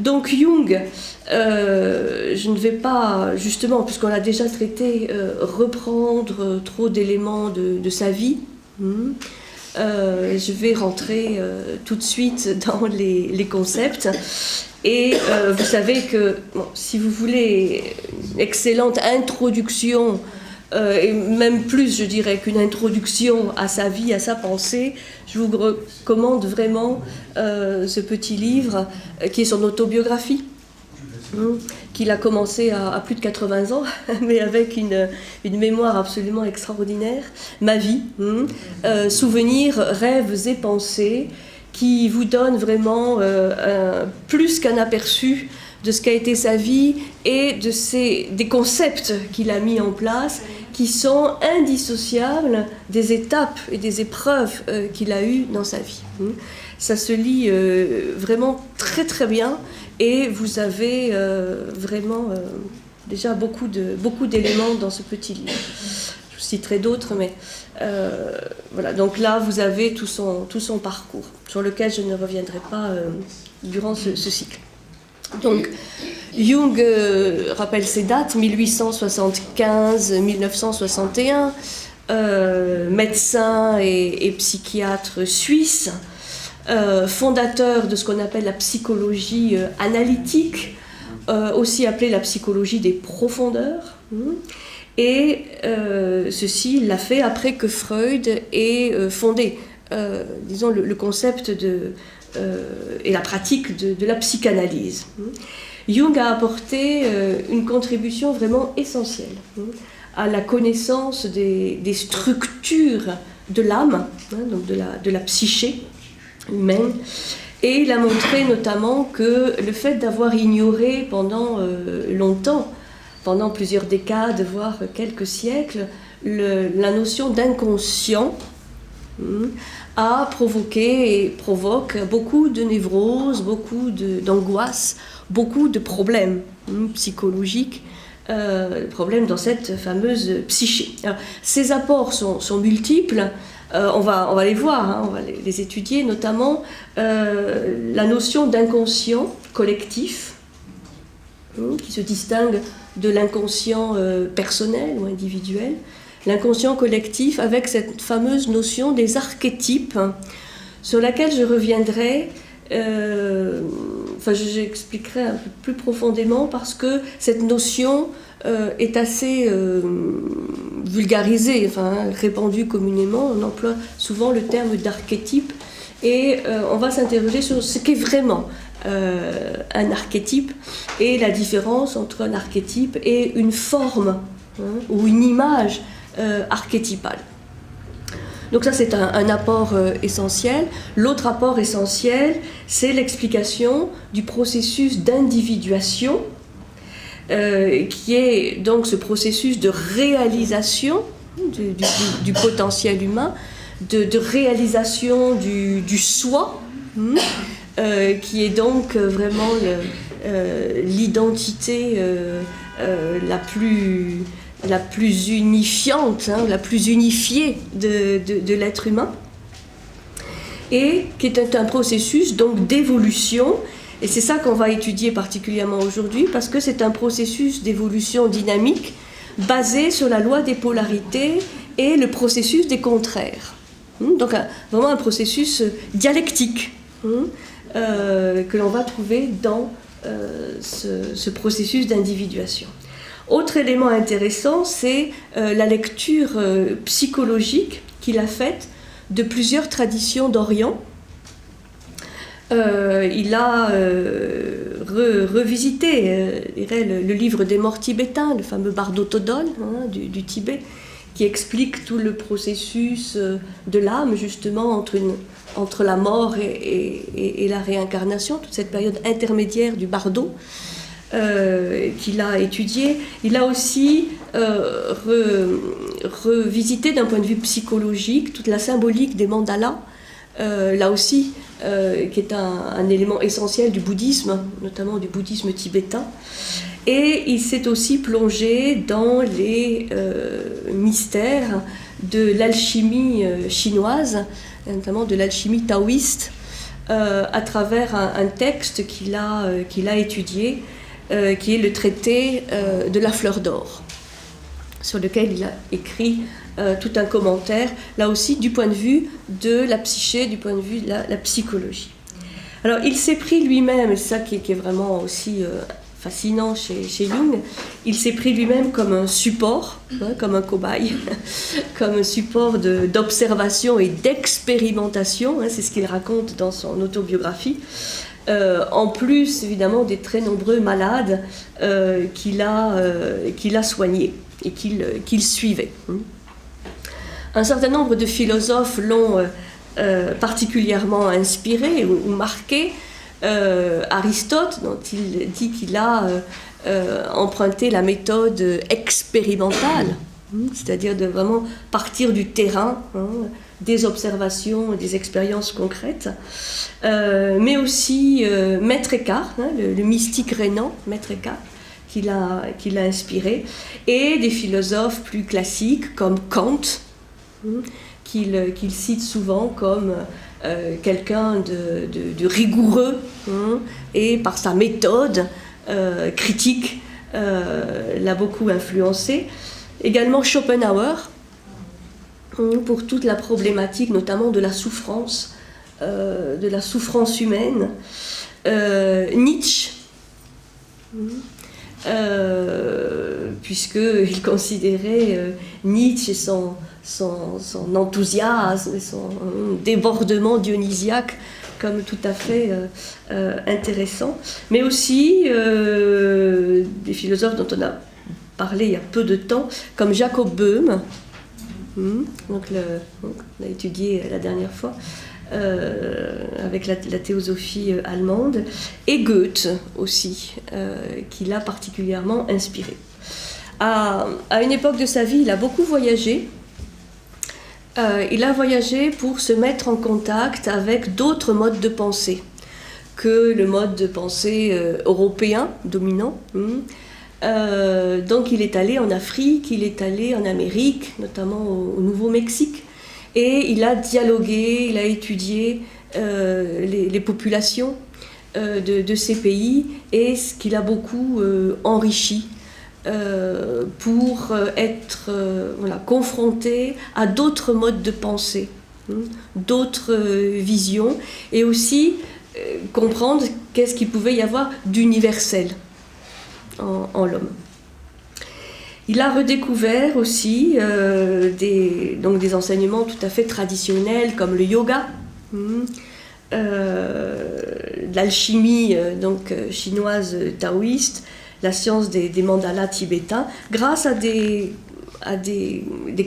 Donc Jung, je ne vais pas, justement, puisqu'on l'a déjà traité, reprendre trop d'éléments de sa vie. Je vais rentrer tout de suite dans les concepts. Et vous savez que, bon, si vous voulez une excellente introduction, et même plus, je dirais, qu'une introduction à sa vie, à sa pensée, je vous recommande vraiment ce petit livre qui est son autobiographie, qu'il a commencé à plus de 80 ans, mais avec une mémoire absolument extraordinaire. Ma vie, souvenirs, rêves et pensées, qui vous donne vraiment plus qu'un aperçu de ce qu'a été sa vie et des concepts qu'il a mis en place qui sont indissociables des étapes et des épreuves qu'il a eues dans sa vie. Ça se lit vraiment très très bien et vous avez vraiment déjà beaucoup d'éléments dans ce petit livre. Je vous citerai d'autres, mais voilà. Donc là, vous avez tout son parcours, sur lequel je ne reviendrai pas durant ce cycle. Donc, Jung rappelle ses dates, 1875-1961, médecin et psychiatre suisse, fondateur de ce qu'on appelle la psychologie analytique, aussi appelée la psychologie des profondeurs. Et ceci, il l'a fait après que Freud ait fondé, disons, le concept et la pratique de la psychanalyse. Jung a apporté une contribution vraiment essentielle à la connaissance des structures de l'âme, donc de la psyché humaine, et il a montré notamment que le fait d'avoir ignoré pendant longtemps, pendant plusieurs décades, voire quelques siècles, la notion d'inconscient a provoqué et provoque beaucoup de névroses, beaucoup d'angoisses, beaucoup de problèmes psychologiques, problèmes dans cette fameuse psyché. Alors, ces apports sont multiples, on va les voir, on va les étudier, notamment la notion d'inconscient collectif, qui se distingue de l'inconscient personnel ou individuel. L'inconscient collectif avec cette fameuse notion des archétypes sur laquelle je reviendrai, j'expliquerai un peu plus profondément parce que cette notion est assez vulgarisée, répandue communément. On emploie souvent le terme d'archétype et on va s'interroger sur ce qu'est vraiment un archétype et la différence entre un archétype et une forme ou une image archétypale. Donc ça, c'est un apport essentiel. L'autre apport essentiel, c'est l'explication du processus d'individuation, qui est donc ce processus de réalisation du potentiel humain, de réalisation du soi, qui est donc vraiment l'identité la plus unifiante, la plus unifiée de l'être humain, et qui est un processus donc d'évolution, et c'est ça qu'on va étudier particulièrement aujourd'hui, parce que c'est un processus d'évolution dynamique basé sur la loi des polarités et le processus des contraires. Donc vraiment un processus dialectique que l'on va trouver dans ce processus d'individuation. Autre élément intéressant, c'est la lecture psychologique qu'il a faite de plusieurs traditions d'Orient. Il a revisité le livre des morts tibétains, le fameux Bardo Thodol du Tibet, qui explique tout le processus de l'âme, justement, entre la mort et la réincarnation, toute cette période intermédiaire du Bardo. Qu'il a étudié. Il a aussi revisité d'un point de vue psychologique toute la symbolique des mandalas, là aussi, qui est un élément essentiel du bouddhisme, notamment du bouddhisme tibétain. Et il s'est aussi plongé dans les mystères de l'alchimie chinoise, notamment de l'alchimie taoïste, à travers un texte qu'il a étudié, qui est le traité de la fleur d'or, sur lequel il a écrit tout un commentaire, là aussi du point de vue de la psyché, du point de vue de la psychologie. Alors il s'est pris lui-même, et c'est ça qui est vraiment aussi fascinant chez Jung, il s'est pris lui-même comme un support, comme un cobaye, comme un support d'observation et d'expérimentation, c'est ce qu'il raconte dans son autobiographie, en plus évidemment des très nombreux malades qu'il a soignés et qu'il suivait. Un certain nombre de philosophes l'ont particulièrement inspiré ou marqué. Aristote, dont il dit qu'il a emprunté la méthode expérimentale, c'est-à-dire de vraiment partir du terrain, des observations, des expériences concrètes, mais aussi Maître Eckhart, le mystique rénan, Maître Eckhart, qui l'a inspiré, et des philosophes plus classiques comme Kant, qu'il cite souvent comme quelqu'un de rigoureux, et par sa méthode critique l'a beaucoup influencé. Également Schopenhauer, pour toute la problématique notamment de la souffrance humaine. Nietzsche, puisqu'il considérait Nietzsche et son enthousiasme et son débordement dionysiaque comme tout à fait intéressant, mais aussi des philosophes dont on a parlé il y a peu de temps, comme Jacob Böhm, donc on a étudié la dernière fois, avec la théosophie allemande, et Goethe aussi, qui l'a particulièrement inspiré. À une époque de sa vie, il a beaucoup voyagé. Il a voyagé pour se mettre en contact avec d'autres modes de pensée que le mode de pensée européen dominant. Donc il est allé en Afrique, il est allé en Amérique, notamment au Nouveau-Mexique, et il a dialogué, il a étudié les populations de ces pays, et ce qu'il a beaucoup enrichi pour être confronté à d'autres modes de pensée, d'autres visions, et aussi comprendre qu'est-ce qu'il pouvait y avoir d'universel en l'homme. Il a redécouvert aussi des enseignements tout à fait traditionnels comme le yoga, l'alchimie chinoise taoïste, la science des mandalas tibétains, grâce à des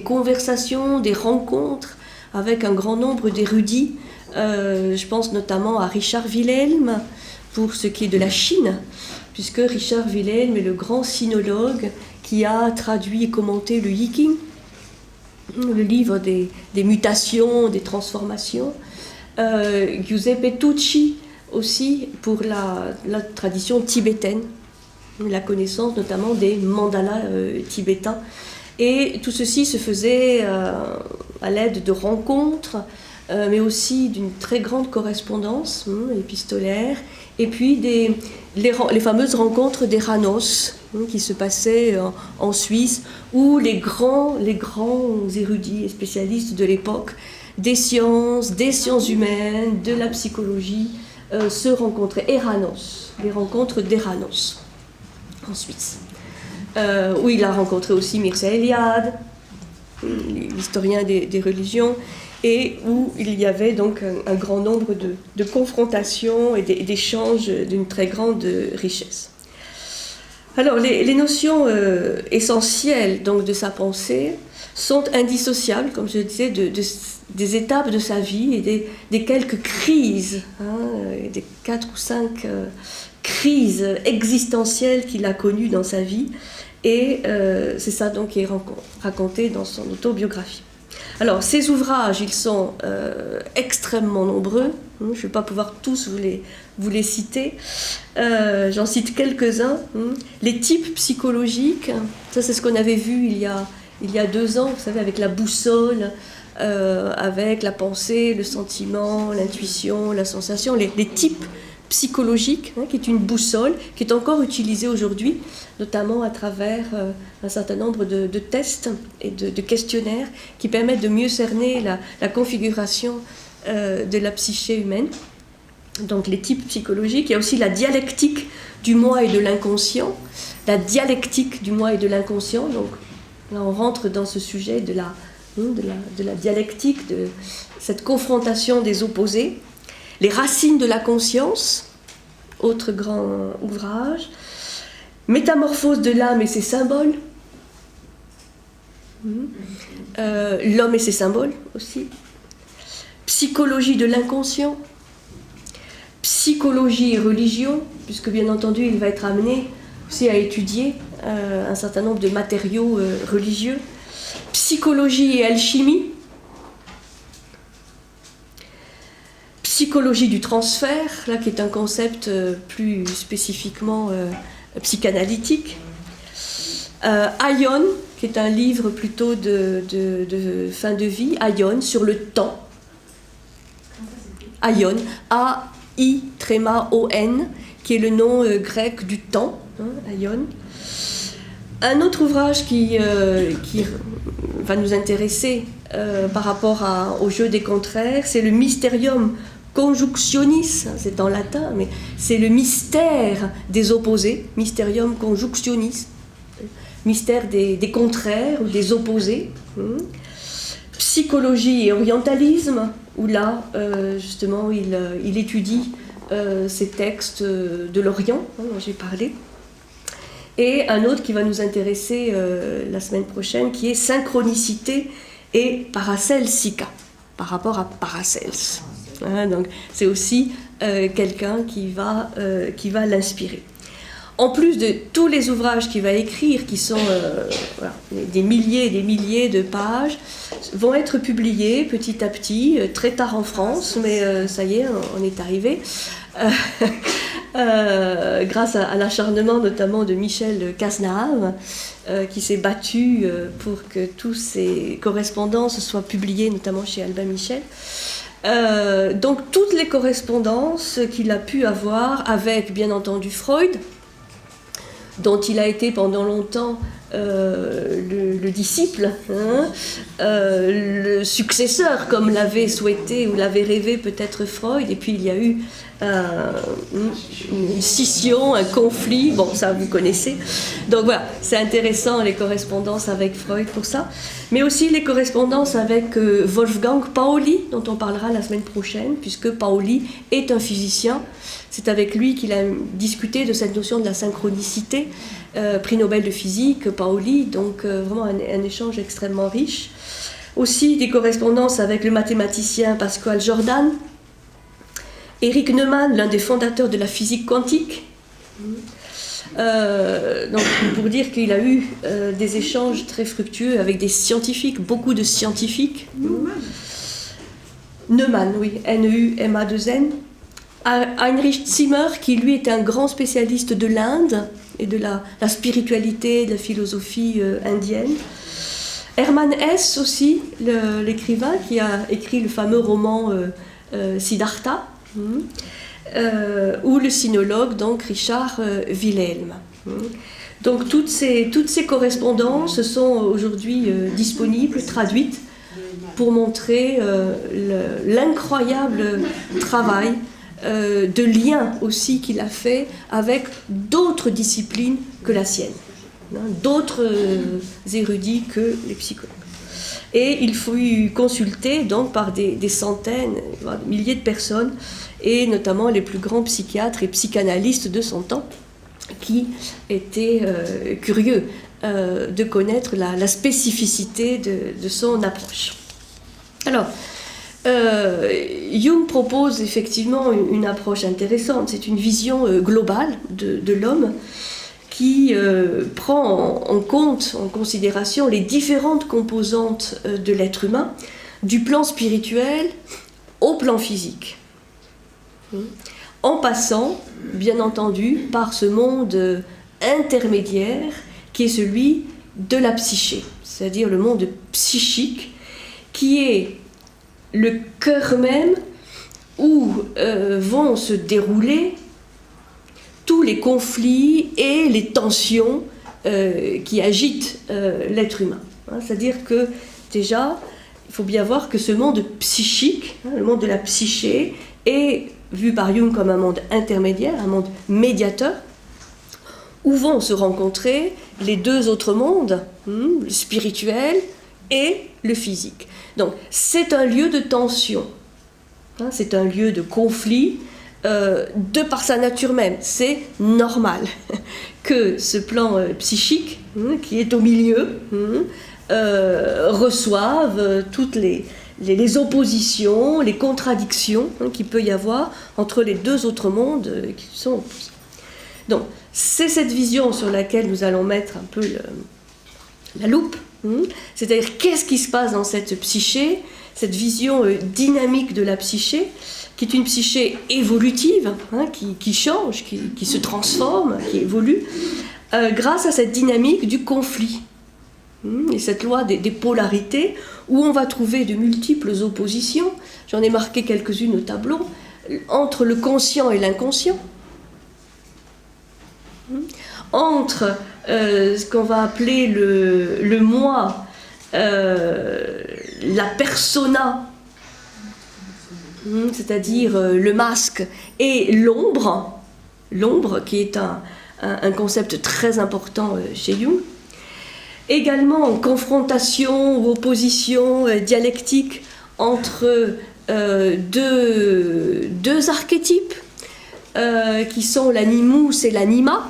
conversations, des rencontres avec un grand nombre d'érudits. Je pense notamment à Richard Wilhelm pour ce qui est de la Chine, puisque Richard Wilhelm est le grand sinologue qui a traduit et commenté le I Ching, le livre des mutations, des transformations. Giuseppe Tucci aussi pour la tradition tibétaine, la connaissance notamment des mandalas tibétains. Et tout ceci se faisait à l'aide de rencontres, mais aussi d'une très grande correspondance épistolaire, et puis les fameuses rencontres des Ranos qui se passaient en Suisse, où les grands érudits et spécialistes de l'époque des sciences humaines, de la psychologie, se rencontraient. Eranos, les rencontres d'Eranos en Suisse, où il a rencontré aussi Mircea Eliade, l'historien des religions, et où il y avait donc un grand nombre de confrontations et d'échanges d'une très grande richesse. Alors les notions essentielles donc de sa pensée sont indissociables, comme je le disais, des étapes de sa vie et des quelques crises, des 4 ou 5 crises existentielles qu'il a connues dans sa vie, et c'est ça donc qui est raconté dans son autobiographie. Alors, ces ouvrages, ils sont extrêmement nombreux. Je ne vais pas pouvoir tous vous les citer. J'en cite quelques-uns. Les types psychologiques, ça c'est ce qu'on avait vu il y a 2 ans, vous savez, avec la boussole, avec la pensée, le sentiment, l'intuition, la sensation, les types psychologiques, qui est une boussole, qui est encore utilisée aujourd'hui, notamment à travers un certain nombre de tests et de questionnaires qui permettent de mieux cerner la configuration de la psyché humaine. Donc les types psychologiques, il y a aussi la dialectique du moi et de l'inconscient, la dialectique du moi et de l'inconscient, donc là on rentre dans ce sujet de la dialectique, de cette confrontation des opposés, les racines de la conscience, autre grand ouvrage, métamorphose de l'âme et ses symboles, l'homme et ses symboles aussi, psychologie de l'inconscient, psychologie et religion, puisque bien entendu il va être amené aussi à étudier un certain nombre de matériaux religieux, psychologie et alchimie, psychologie du transfert, là qui est un concept plus spécifiquement psychanalytique, Aion, qui est un livre plutôt de fin de vie, Aion, sur le temps, Aion, A-I-O-N, qui est le nom grec du temps, Aion. Un autre ouvrage qui va nous intéresser par rapport au jeu des contraires, c'est le Mysterium Conjunctionis, c'est en latin, mais c'est le mystère des opposés, Mysterium Conjunctionis, mystère des contraires ou des opposés. Psychologie et orientalisme, où là, justement, il étudie ces textes de l'Orient, dont j'ai parlé. Et un autre qui va nous intéresser la semaine prochaine, qui est synchronicité et Paracelsica, par rapport à Paracels. Donc c'est aussi quelqu'un qui va l'inspirer. En plus de tous les ouvrages qu'il va écrire, qui sont des milliers et des milliers de pages, vont être publiés petit à petit, très tard en France, mais ça y est, on est arrivé. Grâce à l'acharnement notamment de Michel Cazenave, qui s'est battu pour que toutes ces correspondances soient publiées, notamment chez Albin Michel. Donc toutes les correspondances qu'il a pu avoir avec, bien entendu, Freud, dont il a été pendant longtemps le disciple, le successeur, comme l'avait souhaité ou l'avait rêvé peut-être Freud, et puis il y a eu une scission, un conflit, bon ça vous connaissez, donc voilà, c'est intéressant les correspondances avec Freud pour ça, mais aussi les correspondances avec Wolfgang Pauli, dont on parlera la semaine prochaine, puisque Pauli est un physicien. C'est avec lui qu'il a discuté de cette notion de la synchronicité, prix Nobel de physique, Pauli, donc vraiment un échange extrêmement riche. Aussi des correspondances avec le mathématicien Pascual Jordan, Erich Neumann, l'un des fondateurs de la physique quantique. Donc pour dire qu'il a eu des échanges très fructueux avec des scientifiques, beaucoup de scientifiques. Neumann, oui, N-E-U-M-A-2-N. Heinrich Zimmer, qui lui était un grand spécialiste de l'Inde et de la spiritualité, de la philosophie indienne. Hermann Hesse aussi, l'écrivain qui a écrit le fameux roman Siddhartha, ou le sinologue, donc Richard Wilhelm. Donc toutes ces correspondances sont aujourd'hui disponibles, traduites, pour montrer l'incroyable travail de lien aussi qu'il a fait avec d'autres disciplines que la sienne, d'autres érudits que les psychologues. Et il faut y consulter donc par des centaines, voire des milliers de personnes, et notamment les plus grands psychiatres et psychanalystes de son temps, qui étaient curieux de connaître la spécificité de son approche. Alors, Jung propose effectivement une approche intéressante, c'est une vision globale de l'homme qui prend en compte, en considération les différentes composantes de l'être humain, du plan spirituel au plan physique, en passant, bien entendu, par ce monde intermédiaire qui est celui de la psyché, c'est-à-dire le monde psychique, qui est le cœur même où vont se dérouler tous les conflits et les tensions qui agitent l'être humain. C'est-à-dire que déjà, il faut bien voir que ce monde psychique, le monde de la psyché, est vu par Jung comme un monde intermédiaire, un monde médiateur, où vont se rencontrer les deux autres mondes, le spirituel et le physique. Donc c'est un lieu de tension, c'est un lieu de conflit, de par sa nature même. C'est normal que ce plan psychique, qui est au milieu, reçoive toutes les oppositions, les contradictions qu'il peut y avoir entre les deux autres mondes qui sont opposés. Donc, c'est cette vision sur laquelle nous allons mettre un peu la loupe, c'est-à-dire qu'est-ce qui se passe dans cette psyché, cette vision dynamique de la psyché, qui est une psyché évolutive, qui change, qui se transforme, qui évolue, grâce à cette dynamique du conflit. Et cette loi des polarités, où on va trouver de multiples oppositions, j'en ai marqué quelques-unes au tableau, entre le conscient et l'inconscient, entre ce qu'on va appeler le moi, la persona, c'est-à-dire le masque, et l'ombre qui est un concept très important chez Jung. Également en confrontation ou opposition dialectique entre deux archétypes qui sont l'animus et l'anima,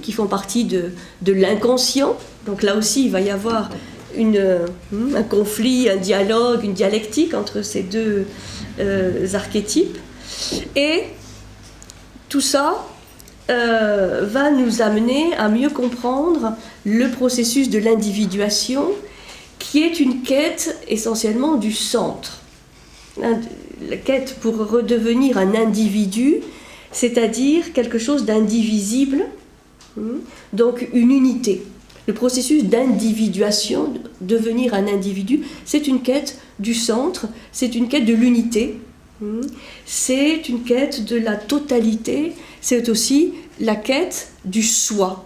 qui font partie de l'inconscient. Donc là aussi, il va y avoir un conflit, un dialogue, une dialectique entre ces deux archétypes. Et tout ça va nous amener à mieux comprendre le processus de l'individuation, qui est une quête essentiellement du centre. La quête pour redevenir un individu, c'est-à-dire quelque chose d'indivisible, donc une unité. Le processus d'individuation, devenir un individu, c'est une quête du centre, c'est une quête de l'unité, c'est une quête de la totalité, c'est aussi la quête du soi,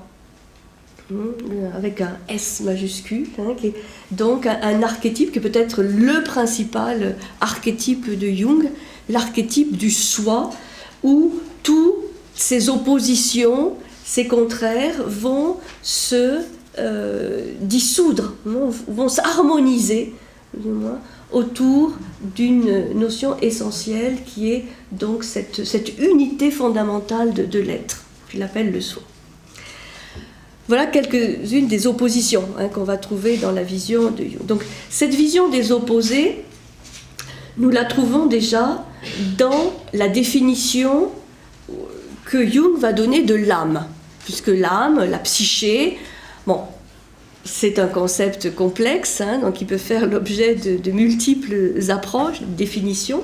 avec un S majuscule, qui est donc un archétype qui peut être le principal archétype de Jung, l'archétype du soi, où toutes ces oppositions, ces contraires vont se dissoudre, vont s'harmoniser autour d'une notion essentielle qui est donc cette unité fondamentale de l'être, qu'il appelle le soi. Voilà quelques-unes des oppositions qu'on va trouver dans la vision de Jung. Donc cette vision des opposés, nous la trouvons déjà dans la définition que Jung va donner de l'âme, puisque l'âme, la psyché, bon, c'est un concept complexe, donc il peut faire l'objet de multiples approches, de définitions.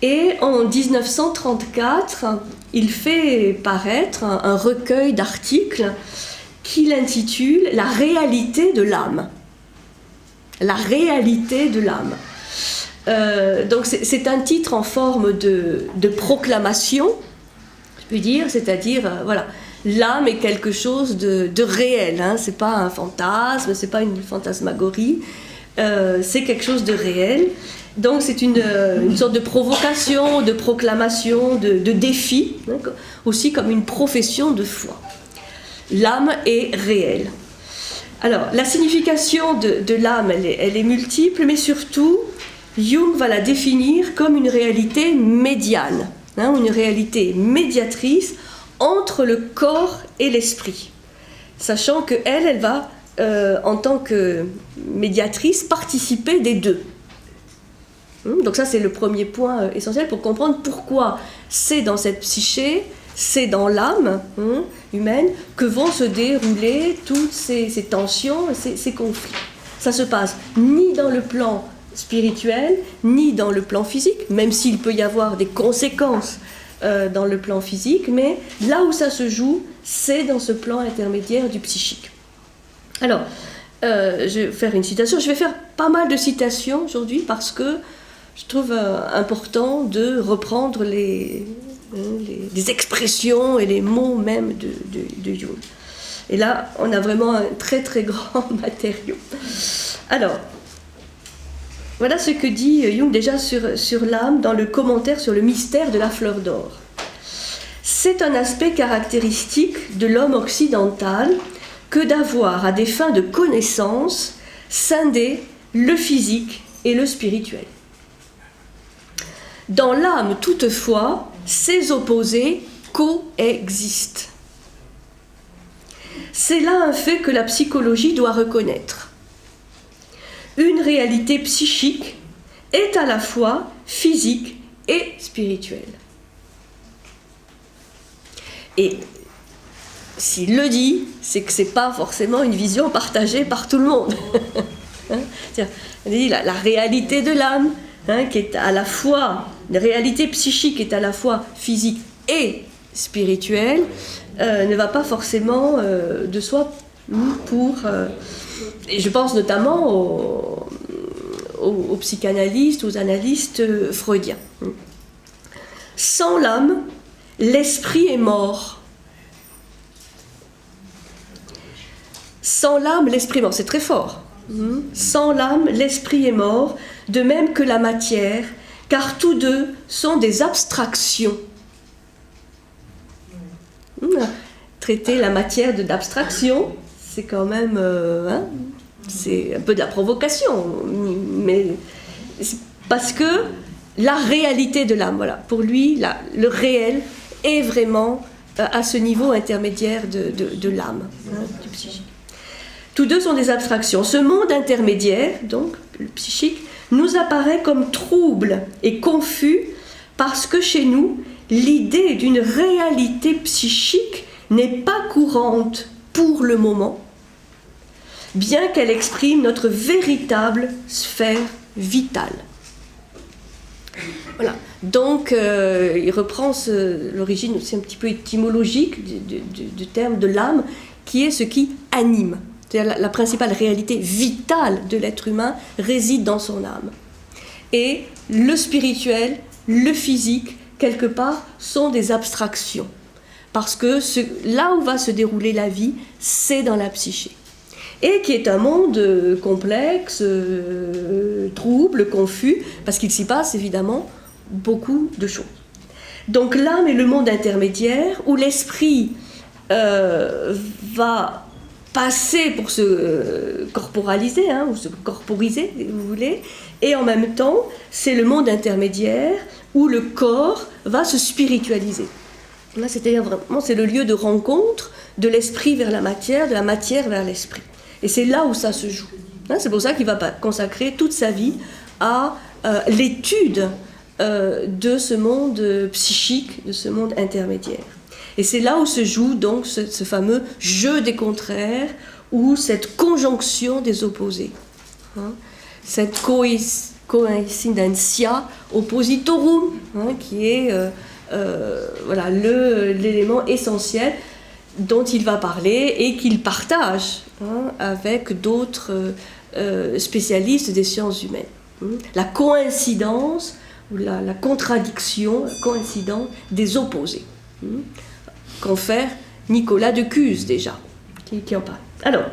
Et en 1934, il fait paraître un recueil d'articles qu'il intitule « La réalité de l'âme ». La réalité de l'âme. Donc c'est un titre en forme de proclamation, je peux dire, c'est-à-dire, voilà, l'âme est quelque chose de réel, c'est pas un fantasme, c'est pas une fantasmagorie, c'est quelque chose de réel. Donc c'est une sorte de provocation, de proclamation, de défi, aussi comme une profession de foi. L'âme est réelle. Alors, la signification de l'âme, elle est multiple, mais surtout, Jung va la définir comme une réalité médiane, une réalité médiatrice entre le corps et l'esprit, sachant qu'elle va, en tant que médiatrice, participer des deux. Donc ça, c'est le premier point essentiel pour comprendre pourquoi c'est dans cette psyché, c'est dans l'âme humaine que vont se dérouler toutes ces tensions, ces conflits. Ça se passe ni dans le plan spirituel, ni dans le plan physique, même s'il peut y avoir des conséquences dans le plan physique, mais là où ça se joue, c'est dans ce plan intermédiaire du psychique. Alors, je vais faire une citation, je vais faire pas mal de citations aujourd'hui parce que je trouve important de reprendre les expressions et les mots même de Jung. Et là, on a vraiment un très très grand matériau. Alors, voilà ce que dit Jung déjà sur l'âme dans le commentaire sur le mystère de la fleur d'or. C'est un aspect caractéristique de l'homme occidental que d'avoir, à des fins de connaissance, scindé le physique et le spirituel. Dans l'âme, toutefois, ces opposés coexistent. C'est là un fait que la psychologie doit reconnaître. Une réalité psychique est à la fois physique et spirituelle. Et s'il le dit, c'est que ce n'est pas forcément une vision partagée par tout le monde. La réalité de l'âme, qui est à la fois, la réalité psychique est à la fois physique et spirituelle, ne va pas forcément de soi pour... et je pense notamment aux psychanalystes, aux analystes freudiens. Sans l'âme, l'esprit est mort. Sans l'âme, l'esprit est mort. C'est très fort. Sans l'âme, l'esprit est mort, de même que la matière, car tous deux sont des abstractions. Traiter la matière d'abstraction, c'est quand même... c'est un peu de la provocation, mais c'est parce que la réalité de l'âme, voilà, pour lui, le réel est vraiment à ce niveau intermédiaire de l'âme, du psychique. Tous deux sont des abstractions. Ce monde intermédiaire, donc le psychique, nous apparaît comme trouble et confus parce que chez nous, l'idée d'une réalité psychique n'est pas courante pour le moment, bien qu'elle exprime notre véritable sphère vitale. Voilà. Donc, il reprend l'origine aussi un petit peu étymologique du terme de l'âme, qui est ce qui anime. C'est-à-dire la principale réalité vitale de l'être humain réside dans son âme. Et le spirituel, le physique, quelque part, sont des abstractions. Parce que là où va se dérouler la vie, c'est dans la psyché. Et qui est un monde complexe, trouble, confus, parce qu'il s'y passe évidemment beaucoup de choses. Donc l'âme est le monde intermédiaire où l'esprit va passer pour se corporaliser, ou se corporiser, si vous voulez, et en même temps, c'est le monde intermédiaire où le corps va se spiritualiser. Là, c'est-à-dire vraiment, c'est le lieu de rencontre de l'esprit vers la matière, de la matière vers l'esprit. Et c'est là où ça se joue. C'est pour ça qu'il va consacrer toute sa vie à l'étude de ce monde psychique, de ce monde intermédiaire. Et c'est là où se joue donc ce fameux jeu des contraires, ou cette conjonction des opposés. Cette coincidentia oppositorum, qui est voilà, l'élément essentiel dont il va parler et qu'il partage avec d'autres spécialistes des sciences humaines. La coïncidence, ou la contradiction, la coïncidence des opposés. Confère Nicolas de Cuse déjà, qui en parle. Alors,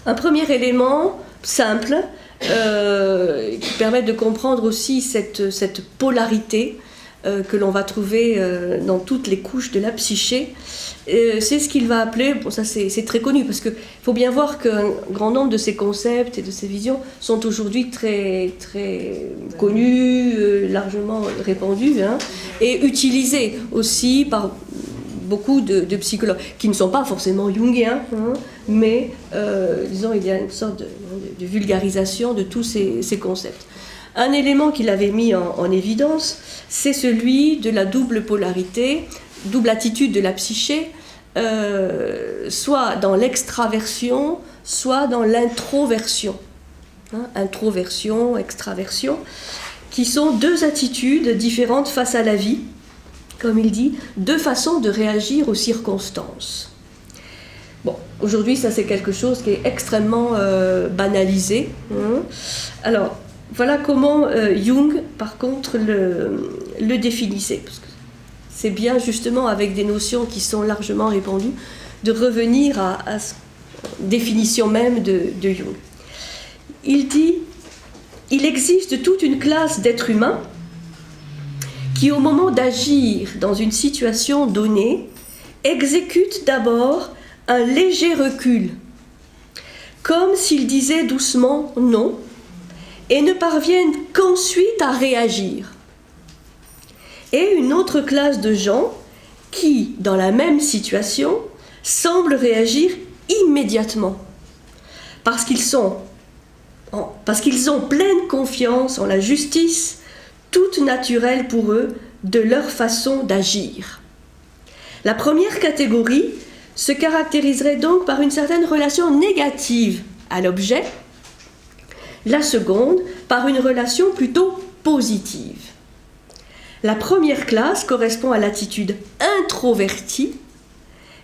un premier élément simple qui permet de comprendre aussi cette polarité que l'on va trouver dans toutes les couches de la psyché, c'est ce qu'il va appeler, bon ça c'est très connu parce qu'il faut bien voir qu'un grand nombre de ces concepts et de ces visions sont aujourd'hui très, très connus, largement répandus, et utilisés aussi par beaucoup de psychologues, qui ne sont pas forcément jungiens, mais disons il y a une sorte de vulgarisation de tous ces concepts. Un élément qu'il avait mis en évidence, c'est celui de la double polarité, double attitude de la psyché, soit dans l'extraversion, soit dans l'introversion. Introversion, extraversion, qui sont deux attitudes différentes face à la vie, comme il dit, deux façons de réagir aux circonstances. Bon, Aujourd'hui, ça c'est quelque chose qui est extrêmement banalisé. Hein. Alors, voilà comment Jung, par contre, le définissait. Parce que c'est bien justement avec des notions qui sont largement répandues de revenir à la définition même de Jung. Il dit « Il existe toute une classe d'êtres humains qui, au moment d'agir dans une situation donnée, exécutent d'abord un léger recul, comme s'ils disaient doucement non, et ne parviennent qu'ensuite à réagir. Et une autre classe de gens qui, dans la même situation, semblent réagir immédiatement, parce qu'ils ont pleine confiance en la justice, toute naturelle pour eux, de leur façon d'agir. La première catégorie se caractériserait donc par une certaine relation négative à l'objet, la seconde par une relation plutôt positive. La première classe correspond à l'attitude introvertie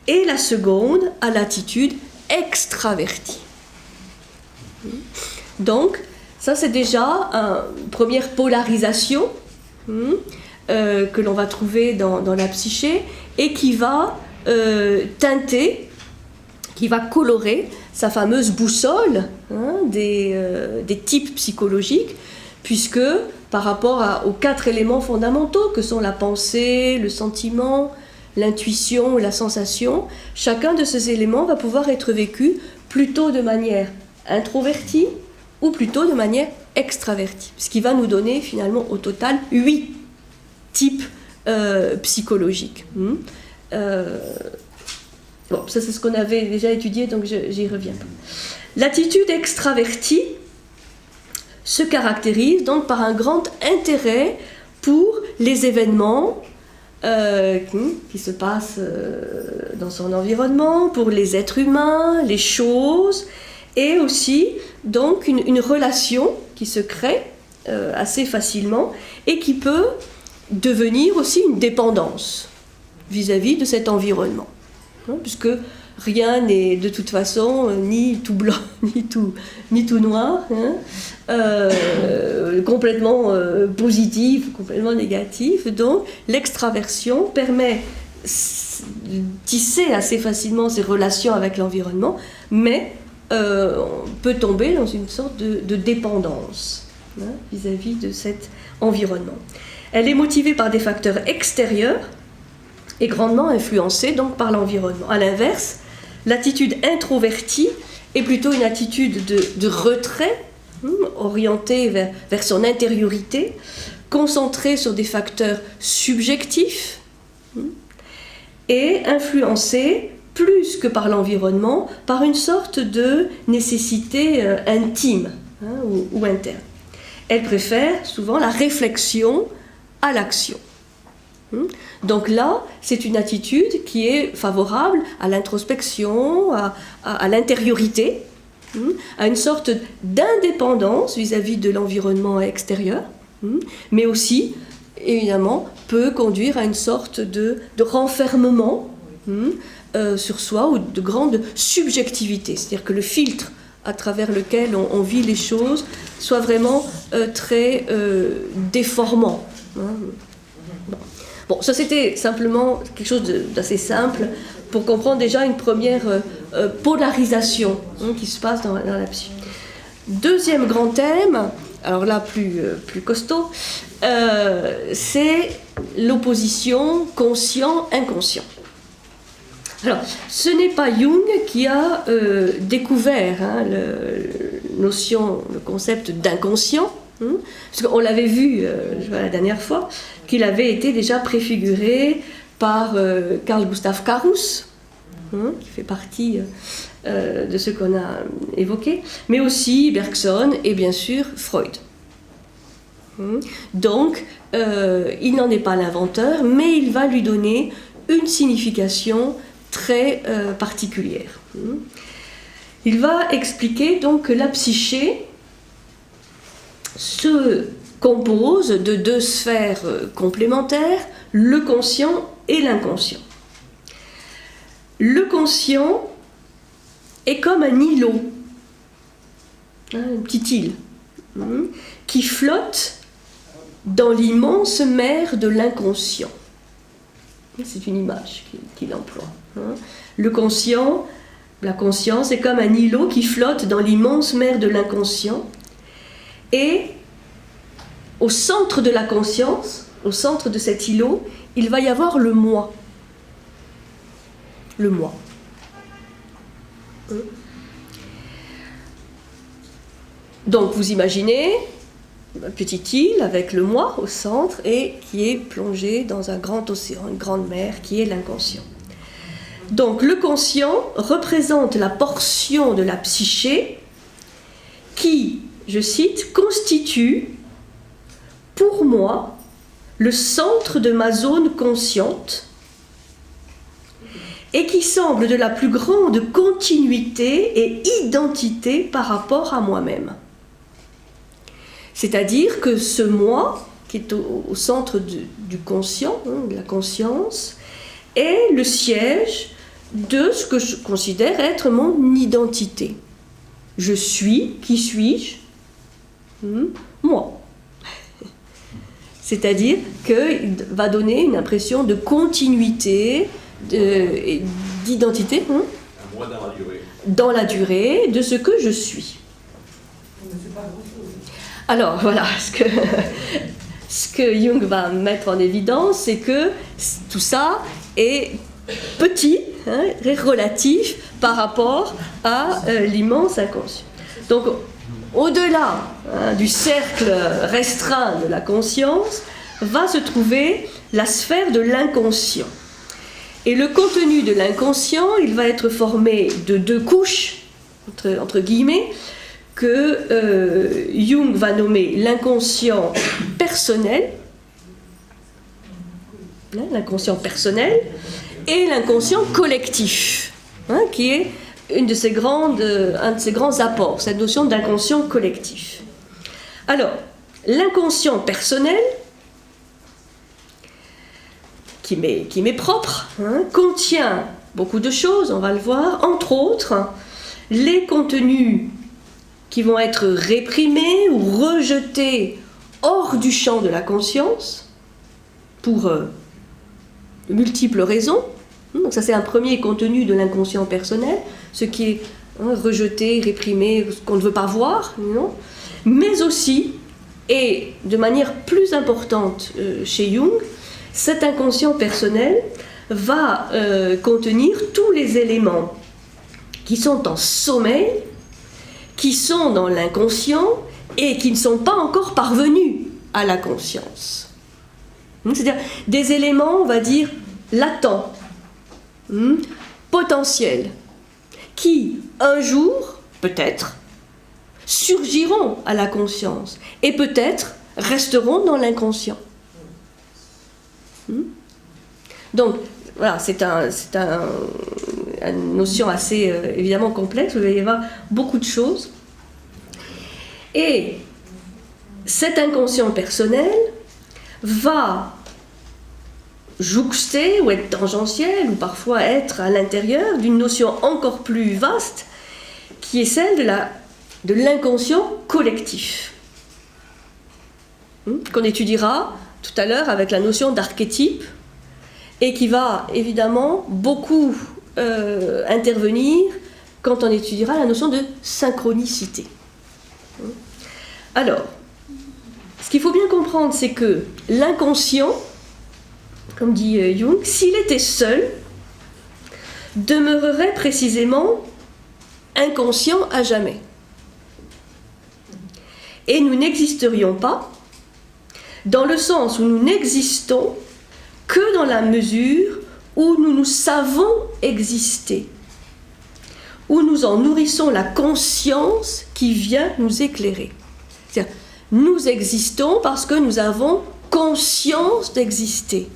et la seconde à l'attitude extravertie. Donc, ça c'est déjà une première polarisation que l'on va trouver dans la psyché et qui va teinter, qui va colorer sa fameuse boussole des types psychologiques, puisque par rapport aux 4 éléments fondamentaux que sont la pensée, le sentiment, l'intuition, la sensation, chacun de ces éléments va pouvoir être vécu plutôt de manière introvertie ou plutôt de manière extravertie, ce qui va nous donner finalement au total 8 types psychologiques. Bon, ça c'est ce qu'on avait déjà étudié, donc j'y reviens pas. L'attitude extravertie se caractérise donc par un grand intérêt pour les événements qui se passent dans son environnement, pour les êtres humains, les choses, et aussi donc une relation qui se crée assez facilement et qui peut devenir aussi une dépendance vis-à-vis de cet environnement. Puisque rien n'est de toute façon ni tout blanc ni tout noir, complètement positif, complètement négatif. Donc l'extraversion permet de tisser assez facilement ses relations avec l'environnement, mais on peut tomber dans une sorte de dépendance vis-à-vis de cet environnement. Elle est motivée par des facteurs extérieurs et grandement influencée donc par l'environnement. A l'inverse, l'attitude introvertie est plutôt une attitude de retrait, orientée vers son intériorité, concentrée sur des facteurs subjectifs et influencée plus que par l'environnement, par une sorte de nécessité intime ou interne. Elle préfère souvent la réflexion à l'action. Donc là, c'est une attitude qui est favorable à l'introspection, à l'intériorité, à une sorte d'indépendance vis-à-vis de l'environnement extérieur, mais aussi, évidemment, peut conduire à une sorte de renfermement sur soi ou de grande subjectivité. C'est-à-dire que le filtre à travers lequel on vit les choses soit vraiment très déformant. Bon, ça c'était simplement quelque chose d'assez simple pour comprendre déjà une première polarisation qui se passe dans la psy. Deuxième grand thème, alors là plus costaud, c'est l'opposition conscient-inconscient. Alors, ce n'est pas Jung qui a découvert le concept d'inconscient, parce qu'on l'avait vu la dernière fois, qu'il avait été déjà préfiguré par Carl Gustav Carus, qui fait partie de ce qu'on a évoqué, mais aussi Bergson et bien sûr Freud. Donc, il n'en est pas l'inventeur, mais il va lui donner une signification très particulière. Il va expliquer donc que la psyché se compose de 2 sphères complémentaires, le conscient et l'inconscient. Le conscient est comme un îlot, une petite île, qui flotte dans l'immense mer de l'inconscient. C'est une image qu'il emploie. Le conscient, la conscience est comme un îlot qui flotte dans l'immense mer de l'inconscient. Et au centre de la conscience, au centre de cet îlot, il va y avoir le moi. Le moi. Donc vous imaginez une petite île avec le moi au centre et qui est plongée dans un grand océan, une grande mer qui est l'inconscient. Donc le conscient représente la portion de la psyché qui, je cite, constitue pour moi le centre de ma zone consciente et qui semble de la plus grande continuité et identité par rapport à moi-même. C'est-à-dire que ce moi, qui est au centre du conscient, de la conscience, est le siège de ce que je considère être mon identité. Je suis, qui suis-je ? Moi. C'est-à-dire qu'il va donner une impression de continuité, d'identité, dans la durée de ce que je suis. Alors voilà, ce que Jung va mettre en évidence, c'est que tout ça est petit, est relatif par rapport à l'immense inconscient. Donc au-delà du cercle restreint de la conscience, va se trouver la sphère de l'inconscient. Et le contenu de l'inconscient, il va être formé de deux couches, entre guillemets, que Jung va nommer l'inconscient personnel, l'inconscient personnel, et l'inconscient collectif, qui est un de ses grands apports, cette notion d'inconscient collectif. Alors, l'inconscient personnel, qui m'est propre, contient beaucoup de choses, on va le voir, entre autres, les contenus qui vont être réprimés ou rejetés hors du champ de la conscience, pour de multiples raisons. Donc ça, c'est un premier contenu de l'inconscient personnel, ce qui est rejeté, réprimé, ce qu'on ne veut pas voir, non ? Mais aussi, et de manière plus importante chez Jung, cet inconscient personnel va contenir tous les éléments qui sont en sommeil, qui sont dans l'inconscient et qui ne sont pas encore parvenus à la conscience. C'est-à-dire des éléments, on va dire, latents, potentiels, qui, un jour, peut-être, surgiront à la conscience et peut-être resteront dans l'inconscient. Donc, voilà, c'est une notion assez évidemment complexe, il va y avoir beaucoup de choses. Et cet inconscient personnel va jouxter ou être tangentiel ou parfois être à l'intérieur d'une notion encore plus vaste qui est celle de l'inconscient collectif, qu'on étudiera tout à l'heure avec la notion d'archétype et qui va évidemment beaucoup intervenir quand on étudiera la notion de synchronicité. Alors, ce qu'il faut bien comprendre, c'est que l'inconscient, comme dit Jung, s'il était seul, demeurerait précisément inconscient à jamais. Et nous n'existerions pas, dans le sens où nous n'existons que dans la mesure où nous savons exister, où nous en nourrissons la conscience qui vient nous éclairer. C'est-à-dire, nous existons parce que nous avons conscience d'exister.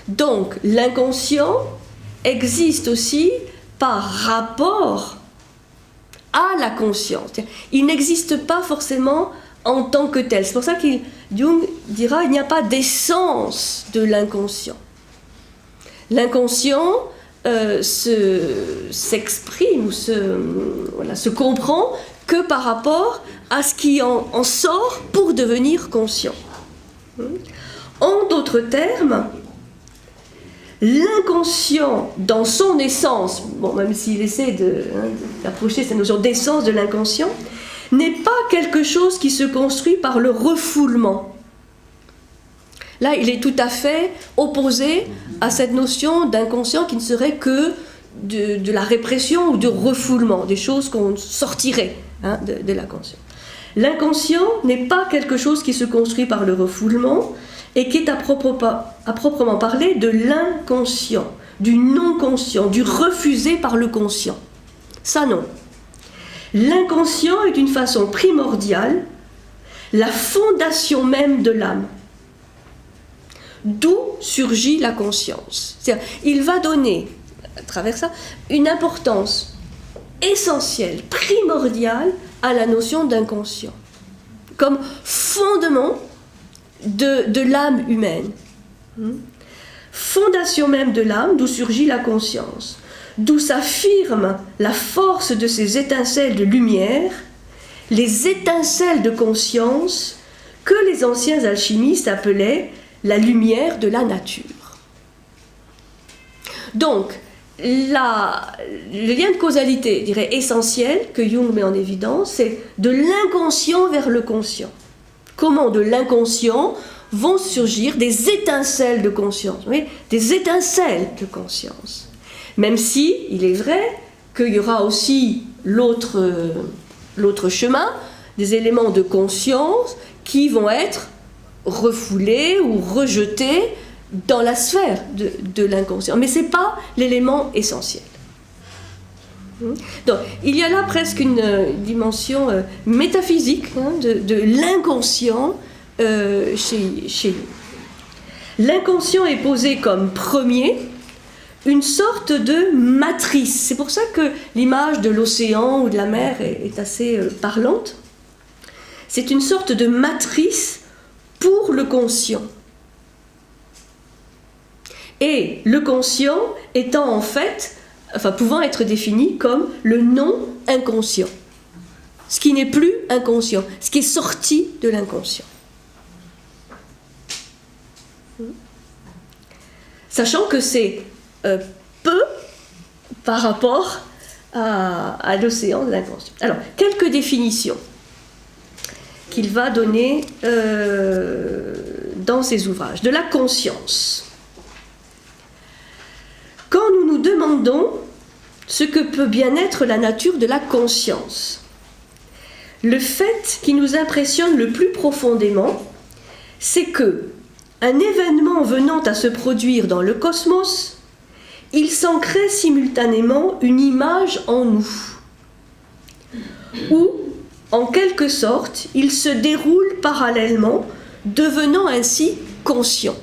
Donc, l'inconscient existe aussi par rapport à la conscience. Il n'existe pas forcément en tant que tel. C'est pour ça que Jung dira qu'il n'y a pas d'essence de l'inconscient. L'inconscient s'exprime ou se comprend que par rapport à ce qui en sort pour devenir conscient. En d'autres termes, l'inconscient dans son essence, bon, même s'il essaie d'approcher cette notion d'essence de l'inconscient, n'est pas quelque chose qui se construit par le refoulement. Là, il est tout à fait opposé à cette notion d'inconscient qui ne serait que de la répression ou de refoulement, des choses qu'on sortirait de la conscience. L'inconscient n'est pas quelque chose qui se construit par le refoulement et qui est à proprement parler de l'inconscient, du non-conscient, du refusé par le conscient. Ça non. L'inconscient est d'une façon primordiale la fondation même de l'âme, d'où surgit la conscience. C'est-à-dire, il va donner, à travers ça, une importance essentielle, primordiale à la notion d'inconscient, comme fondement de l'âme humaine. Fondation même de l'âme, d'où surgit la conscience, d'où s'affirme la force de ces étincelles de lumière, les étincelles de conscience que les anciens alchimistes appelaient la lumière de la nature. Donc, le lien de causalité, je dirais, essentiel que Jung met en évidence, c'est de l'inconscient vers le conscient. Comment de l'inconscient vont surgir des étincelles de conscience, oui, des étincelles de conscience. Même si, il est vrai qu'il y aura aussi l'autre chemin, des éléments de conscience qui vont être refoulés ou rejetés dans la sphère de l'inconscient. Mais ce n'est pas l'élément essentiel. Donc, il y a là presque une dimension métaphysique de l'inconscient chez nous. L'inconscient est posé comme premier, une sorte de matrice. C'est pour ça que l'image de l'océan ou de la mer est assez parlante. C'est une sorte de matrice pour le conscient. Et le conscient étant en fait, pouvant être défini comme le non-inconscient. Ce qui n'est plus inconscient, ce qui est sorti de l'inconscient. Sachant que c'est peu par rapport à l'océan de l'inconscient. Alors, quelques définitions qu'il va donner dans ses ouvrages. De la conscience. Quand nous nous demandons ce que peut bien être la nature de la conscience, le fait qui nous impressionne le plus profondément, c'est que un événement venant à se produire dans le cosmos, il s'en crée simultanément une image en nous, ou, en quelque sorte, il se déroule parallèlement, devenant ainsi conscient.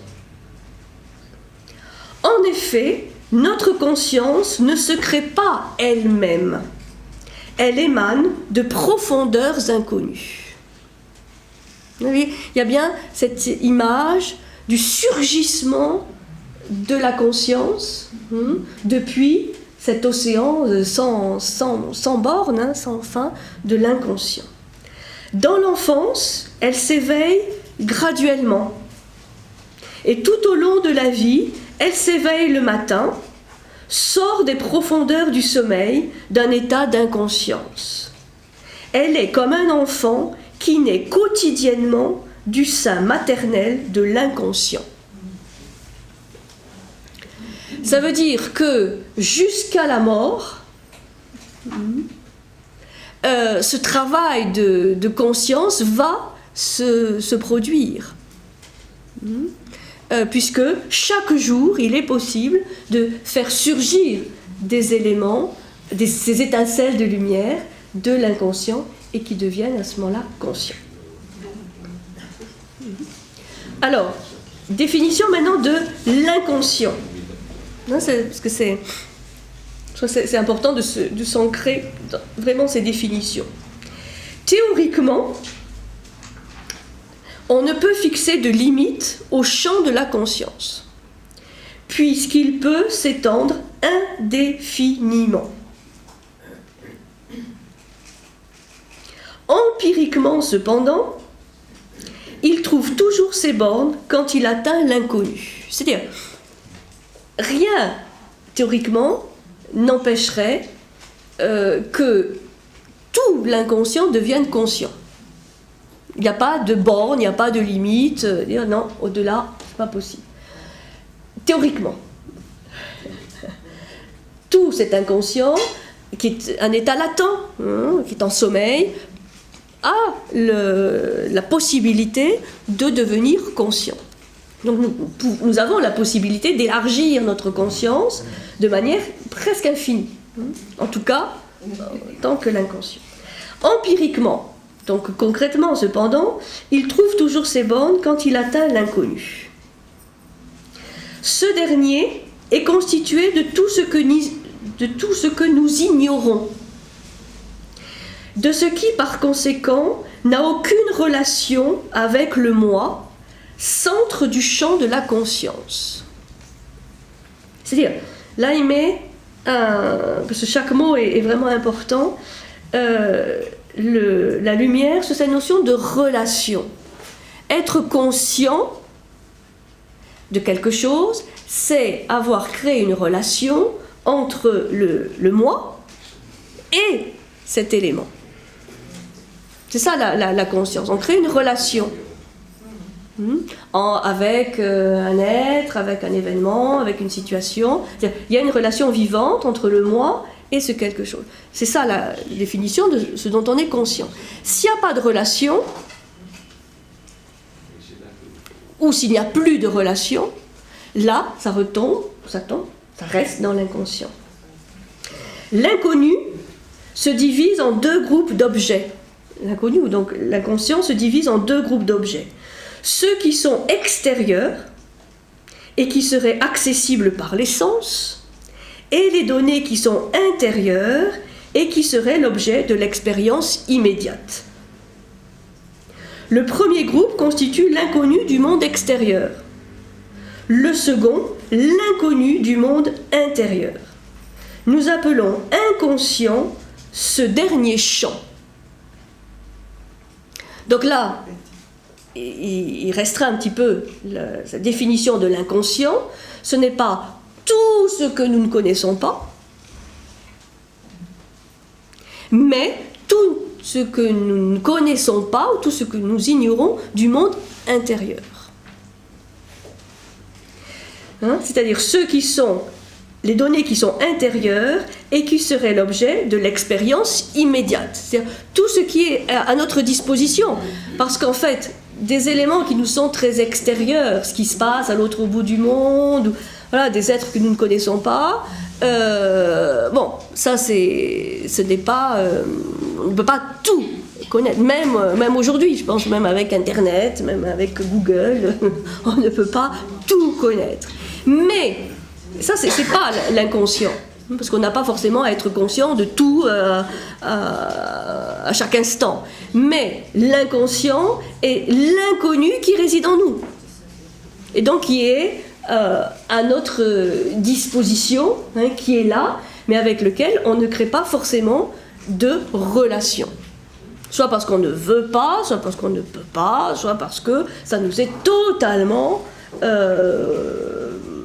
En effet, notre conscience ne se crée pas elle-même. Elle émane de profondeurs inconnues. Vous voyez, il y a bien cette image du surgissement de la conscience depuis cet océan sans bornes, sans fin, de l'inconscient. Dans l'enfance, elle s'éveille graduellement. Et tout au long de la vie, elle s'éveille le matin, sort des profondeurs du sommeil d'un état d'inconscience. Elle est comme un enfant qui naît quotidiennement du sein maternel de l'inconscient. Ça veut dire que jusqu'à la mort, ce travail de conscience va se produire. Puisque chaque jour, il est possible de faire surgir des éléments, ces étincelles de lumière de l'inconscient et qui deviennent à ce moment-là conscients. Alors, définition maintenant de l'inconscient. Parce que c'est important de s'ancrer dans vraiment ces définitions. Théoriquement, on ne peut fixer de limite au champ de la conscience, puisqu'il peut s'étendre indéfiniment. Empiriquement, cependant, il trouve toujours ses bornes quand il atteint l'inconnu. C'est-à-dire, rien, théoriquement, n'empêcherait que tout l'inconscient devienne conscient. Il n'y a pas de borne, il n'y a pas de limite. Dire non, au-delà, c'est pas possible. Théoriquement. Tout cet inconscient, qui est un état latent, qui est en sommeil, a la possibilité de devenir conscient. Donc nous avons la possibilité d'élargir notre conscience de manière presque infinie. En tout cas, tant que l'inconscient. Empiriquement, donc concrètement cependant, il trouve toujours ses bornes quand il atteint l'inconnu. Ce dernier est constitué de tout ce que nous ignorons, de ce qui, par conséquent, n'a aucune relation avec le moi, centre du champ de la conscience. C'est-à-dire, là il met, parce que chaque mot est vraiment important, la lumière sur cette notion de relation. Être conscient de quelque chose, c'est avoir créé une relation entre le moi et cet élément. C'est ça la conscience. On crée une relation avec un être, avec un événement, avec une situation. C'est-à-dire, il y a une relation vivante entre le moi et ce quelque chose. C'est ça la définition de ce dont on est conscient. S'il n'y a pas de relation, ou s'il n'y a plus de relation, là, ça retombe, ça reste dans l'inconscient. L'inconnu se divise en deux groupes d'objets. L'inconnu, donc l'inconscient, se divise en deux groupes d'objets. Ceux qui sont extérieurs et qui seraient accessibles par les sens, et les données qui sont intérieures et qui seraient l'objet de l'expérience immédiate. Le premier groupe constitue l'inconnu du monde extérieur. Le second, l'inconnu du monde intérieur. Nous appelons inconscient ce dernier champ. Donc là, il restera un petit peu sa définition de l'inconscient. Ce n'est pas tout ce que nous ne connaissons pas, mais tout ce que nous ne connaissons pas ou tout ce que nous ignorons du monde intérieur. C'est-à-dire ceux qui sont les données qui sont intérieures et qui seraient l'objet de l'expérience immédiate. C'est-à-dire tout ce qui est à notre disposition. Parce qu'en fait, des éléments qui nous sont très extérieurs, ce qui se passe à l'autre bout du monde, voilà, des êtres que nous ne connaissons pas, bon, ça ce n'est pas... on ne peut pas tout connaître. Même aujourd'hui, je pense, même avec Internet, même avec Google, on ne peut pas tout connaître. Mais ça, c'est pas l'inconscient, parce qu'on n'a pas forcément à être conscient de tout à chaque instant. Mais l'inconscient est l'inconnu qui réside en nous, et donc qui est à notre disposition, qui est là, mais avec lequel on ne crée pas forcément de relation. Soit parce qu'on ne veut pas, soit parce qu'on ne peut pas, soit parce que ça nous est totalement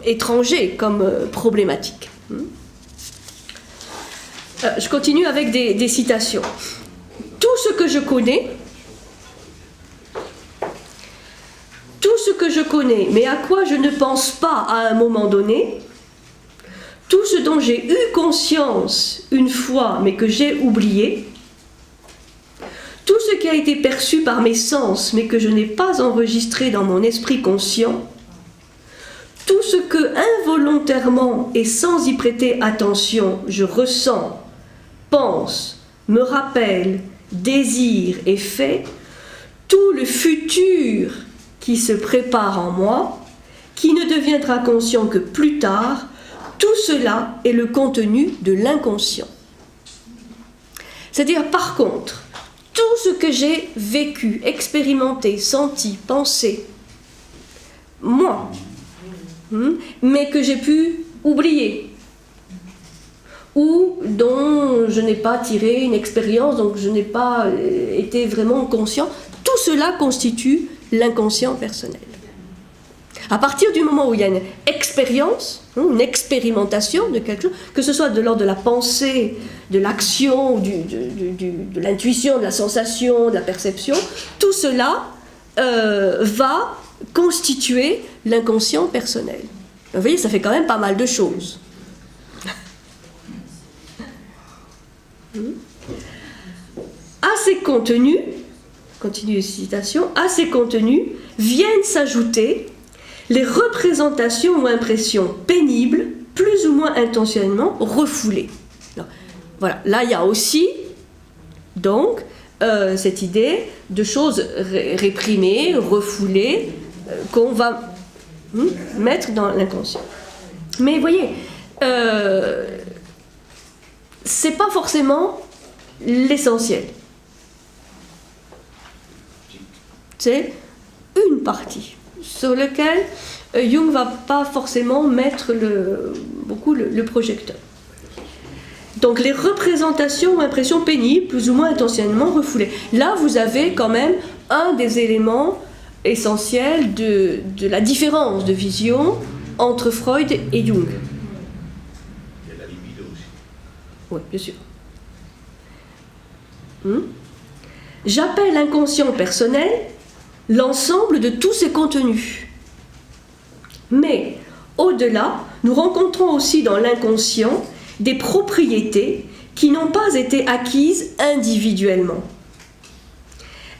étranger comme problématique. Je continue avec des citations. Tout ce que je connais, mais à quoi je ne pense pas à un moment donné, tout ce dont j'ai eu conscience une fois mais que j'ai oublié, tout ce qui a été perçu par mes sens mais que je n'ai pas enregistré dans mon esprit conscient, tout ce que involontairement et sans y prêter attention je ressens, pense, me rappelle, désire et fais, tout le futur qui se prépare en moi, qui ne deviendra conscient que plus tard, tout cela est le contenu de l'inconscient. C'est-à-dire, par contre, tout ce que j'ai vécu, expérimenté, senti, pensé, moi, mais que j'ai pu oublier, ou dont je n'ai pas tiré une expérience, donc je n'ai pas été vraiment conscient. Tout cela constitue l'inconscient personnel. À partir du moment où il y a une expérience, une expérimentation de quelque chose, que ce soit de l'ordre de la pensée, de l'action, de l'intuition, de la sensation, de la perception, tout cela va constituer l'inconscient personnel. Vous voyez, ça fait quand même pas mal de choses. À ces contenus, continue de citation, à ces contenus viennent s'ajouter les représentations ou impressions pénibles, plus ou moins intentionnellement refoulées. Alors, voilà, là il y a aussi donc cette idée de choses réprimées, refoulées, qu'on va mettre dans l'inconscient. Mais vous voyez, c'est pas forcément l'essentiel. C'est une partie sur laquelle Jung ne va pas forcément mettre beaucoup le projecteur. Donc les représentations ou impressions pénibles, plus ou moins intentionnellement refoulées. Là, vous avez quand même un des éléments essentiels de la différence de vision entre Freud et Jung. Il y a la libido aussi. Oui, bien sûr. J'appelle inconscient personnel l'ensemble de tous ces contenus. Mais, au-delà, nous rencontrons aussi dans l'inconscient des propriétés qui n'ont pas été acquises individuellement.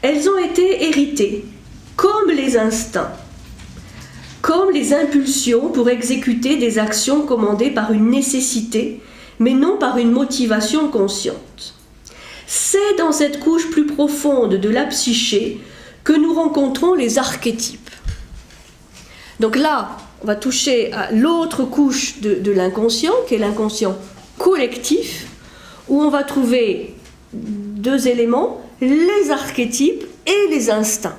Elles ont été héritées, comme les instincts, comme les impulsions pour exécuter des actions commandées par une nécessité, mais non par une motivation consciente. C'est dans cette couche plus profonde de la psyché que nous rencontrons les archétypes. Donc là, on va toucher à l'autre couche de l'inconscient, qui est l'inconscient collectif, où on va trouver deux éléments, les archétypes et les instincts,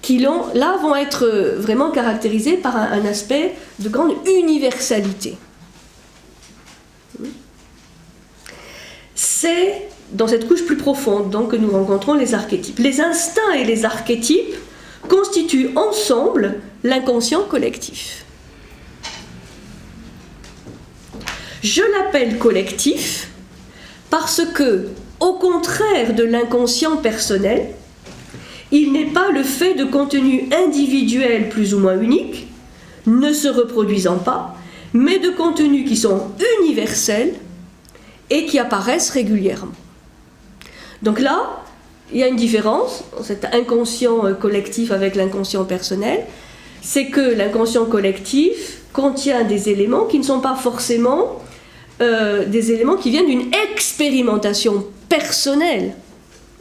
qui là vont être vraiment caractérisés par un aspect de grande universalité. C'est dans cette couche plus profonde donc, que nous rencontrons les archétypes. Les instincts et les archétypes constituent ensemble l'inconscient collectif. Je l'appelle collectif parce que, au contraire de l'inconscient personnel, il n'est pas le fait de contenus individuels plus ou moins uniques, ne se reproduisant pas, mais de contenus qui sont universels et qui apparaissent régulièrement. Donc là, il y a une différence, cet inconscient collectif avec l'inconscient personnel, c'est que l'inconscient collectif contient des éléments qui ne sont pas forcément des éléments qui viennent d'une expérimentation personnelle,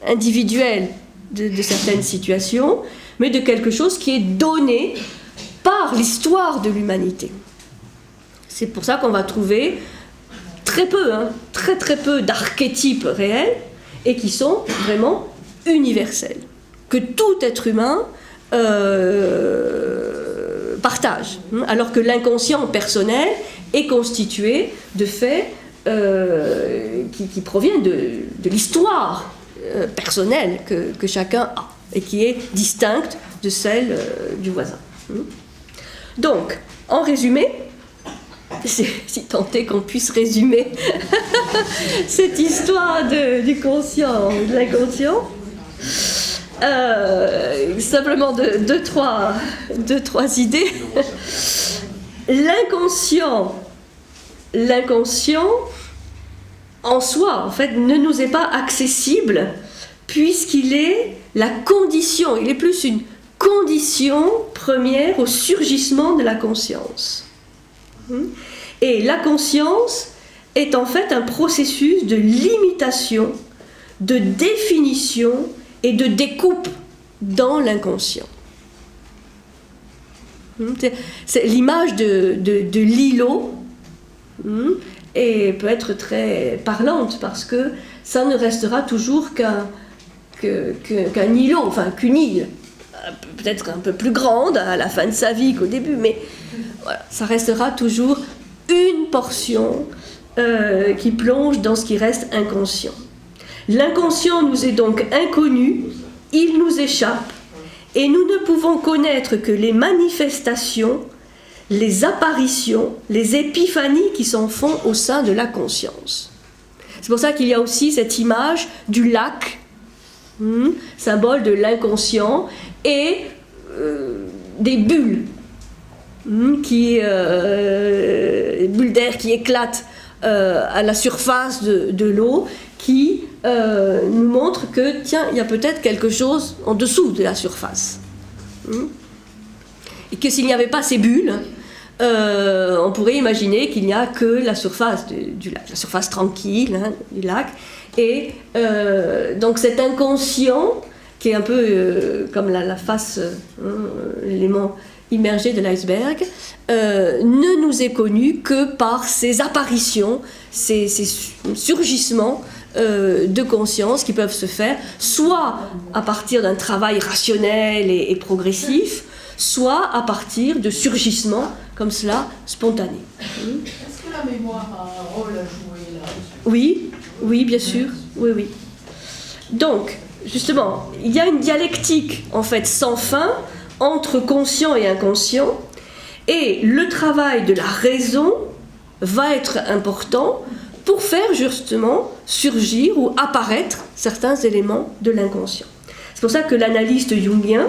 individuelle de certaines situations, mais de quelque chose qui est donné par l'histoire de l'humanité. C'est pour ça qu'on va trouver très peu, très très peu d'archétypes réels et qui sont vraiment universels, que tout être humain partage, alors que l'inconscient personnel est constitué de faits qui proviennent de l'histoire personnelle que chacun a et qui est distincte de celle du voisin. Donc, en résumé, si tant est qu'on puisse résumer cette histoire du conscient et de l'inconscient, simplement deux, trois idées. L'inconscient en soi, en fait, ne nous est pas accessible puisqu'il est la condition, il est plus une condition première au surgissement de la conscience. Et la conscience est en fait un processus de limitation, de définition et de découpe dans l'inconscient. C'est l'image de l'îlot et peut être très parlante parce que ça ne restera toujours qu'un îlot, enfin qu'une île, peut-être un peu plus grande à la fin de sa vie qu'au début, mais voilà, ça restera toujours une portion qui plonge dans ce qui reste inconscient. L'inconscient nous est donc inconnu, il nous échappe, et nous ne pouvons connaître que les manifestations, les apparitions, les épiphanies qui s'en font au sein de la conscience. C'est pour ça qu'il y a aussi cette image du lac, symbole de l'inconscient, et des bulles, bulles d'air qui éclatent à la surface de l'eau, qui nous montrent que, tiens, il y a peut-être quelque chose en dessous de la surface. Et que s'il n'y avait pas ces bulles, on pourrait imaginer qu'il n'y a que la surface du lac, la surface tranquille du lac. Et donc cet inconscient, qui est un peu comme la face, l'élément immergé de l'iceberg, ne nous est connu que par ces apparitions, ces surgissements de conscience qui peuvent se faire soit à partir d'un travail rationnel et progressif, soit à partir de surgissements comme cela, spontanés. Est-ce que la mémoire a un rôle à jouer là? Oui, bien sûr, oui. Donc, justement, il y a une dialectique, en fait, sans fin, entre conscient et inconscient, et le travail de la raison va être important pour faire justement surgir ou apparaître certains éléments de l'inconscient. C'est pour ça que l'analyste jungien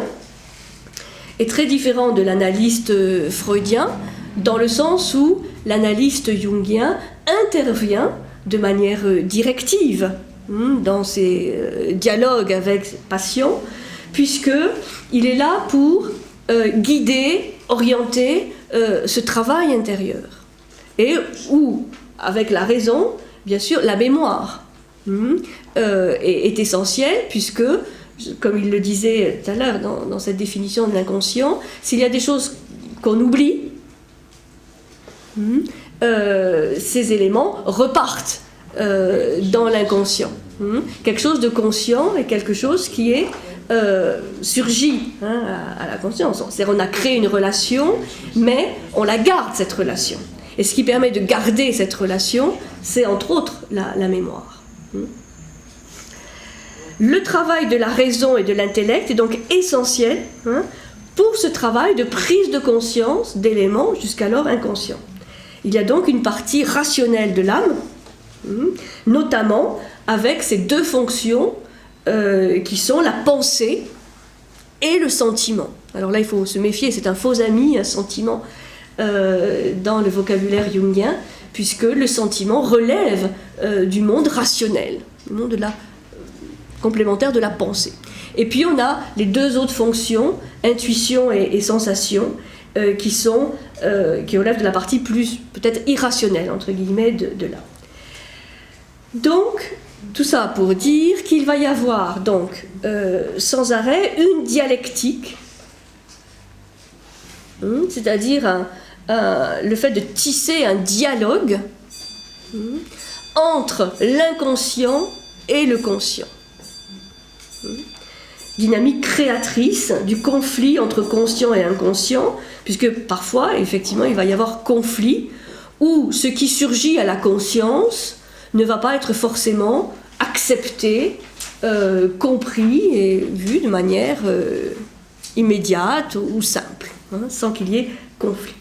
est très différent de l'analyste freudien, dans le sens où l'analyste jungien intervient de manière directive dans ses dialogues avec ses patients, puisqu'il est là pour guider, orienter ce travail intérieur. Et où, avec la raison, bien sûr, la mémoire est essentielle, puisque, comme il le disait tout à l'heure dans cette définition de l'inconscient, s'il y a des choses qu'on oublie, ces éléments repartent dans l'inconscient. Quelque chose de conscient et quelque chose qui est surgit à la conscience. C'est-à-dire on a créé une relation, mais on la garde, cette relation. Et ce qui permet de garder cette relation, c'est entre autres la mémoire. Le travail de la raison et de l'intellect est donc essentiel pour ce travail de prise de conscience d'éléments jusqu'alors inconscients. Il y a donc une partie rationnelle de l'âme, notamment avec ces deux fonctions qui sont la pensée et le sentiment. Alors là, il faut se méfier, c'est un faux ami, un sentiment dans le vocabulaire jungien, puisque le sentiment relève du monde rationnel, du monde complémentaire de la pensée. Et puis on a les deux autres fonctions, intuition et sensation, qui relèvent de la partie plus peut-être irrationnelle, entre guillemets, de l'âme. Donc, tout ça pour dire qu'il va y avoir donc sans arrêt une dialectique, c'est-à-dire le fait de tisser un dialogue entre l'inconscient et le conscient. Dynamique créatrice du conflit entre conscient et inconscient, puisque parfois, effectivement, il va y avoir conflit où ce qui surgit à la conscience ne va pas être forcément accepté, compris et vu de manière immédiate ou simple, sans qu'il y ait conflit.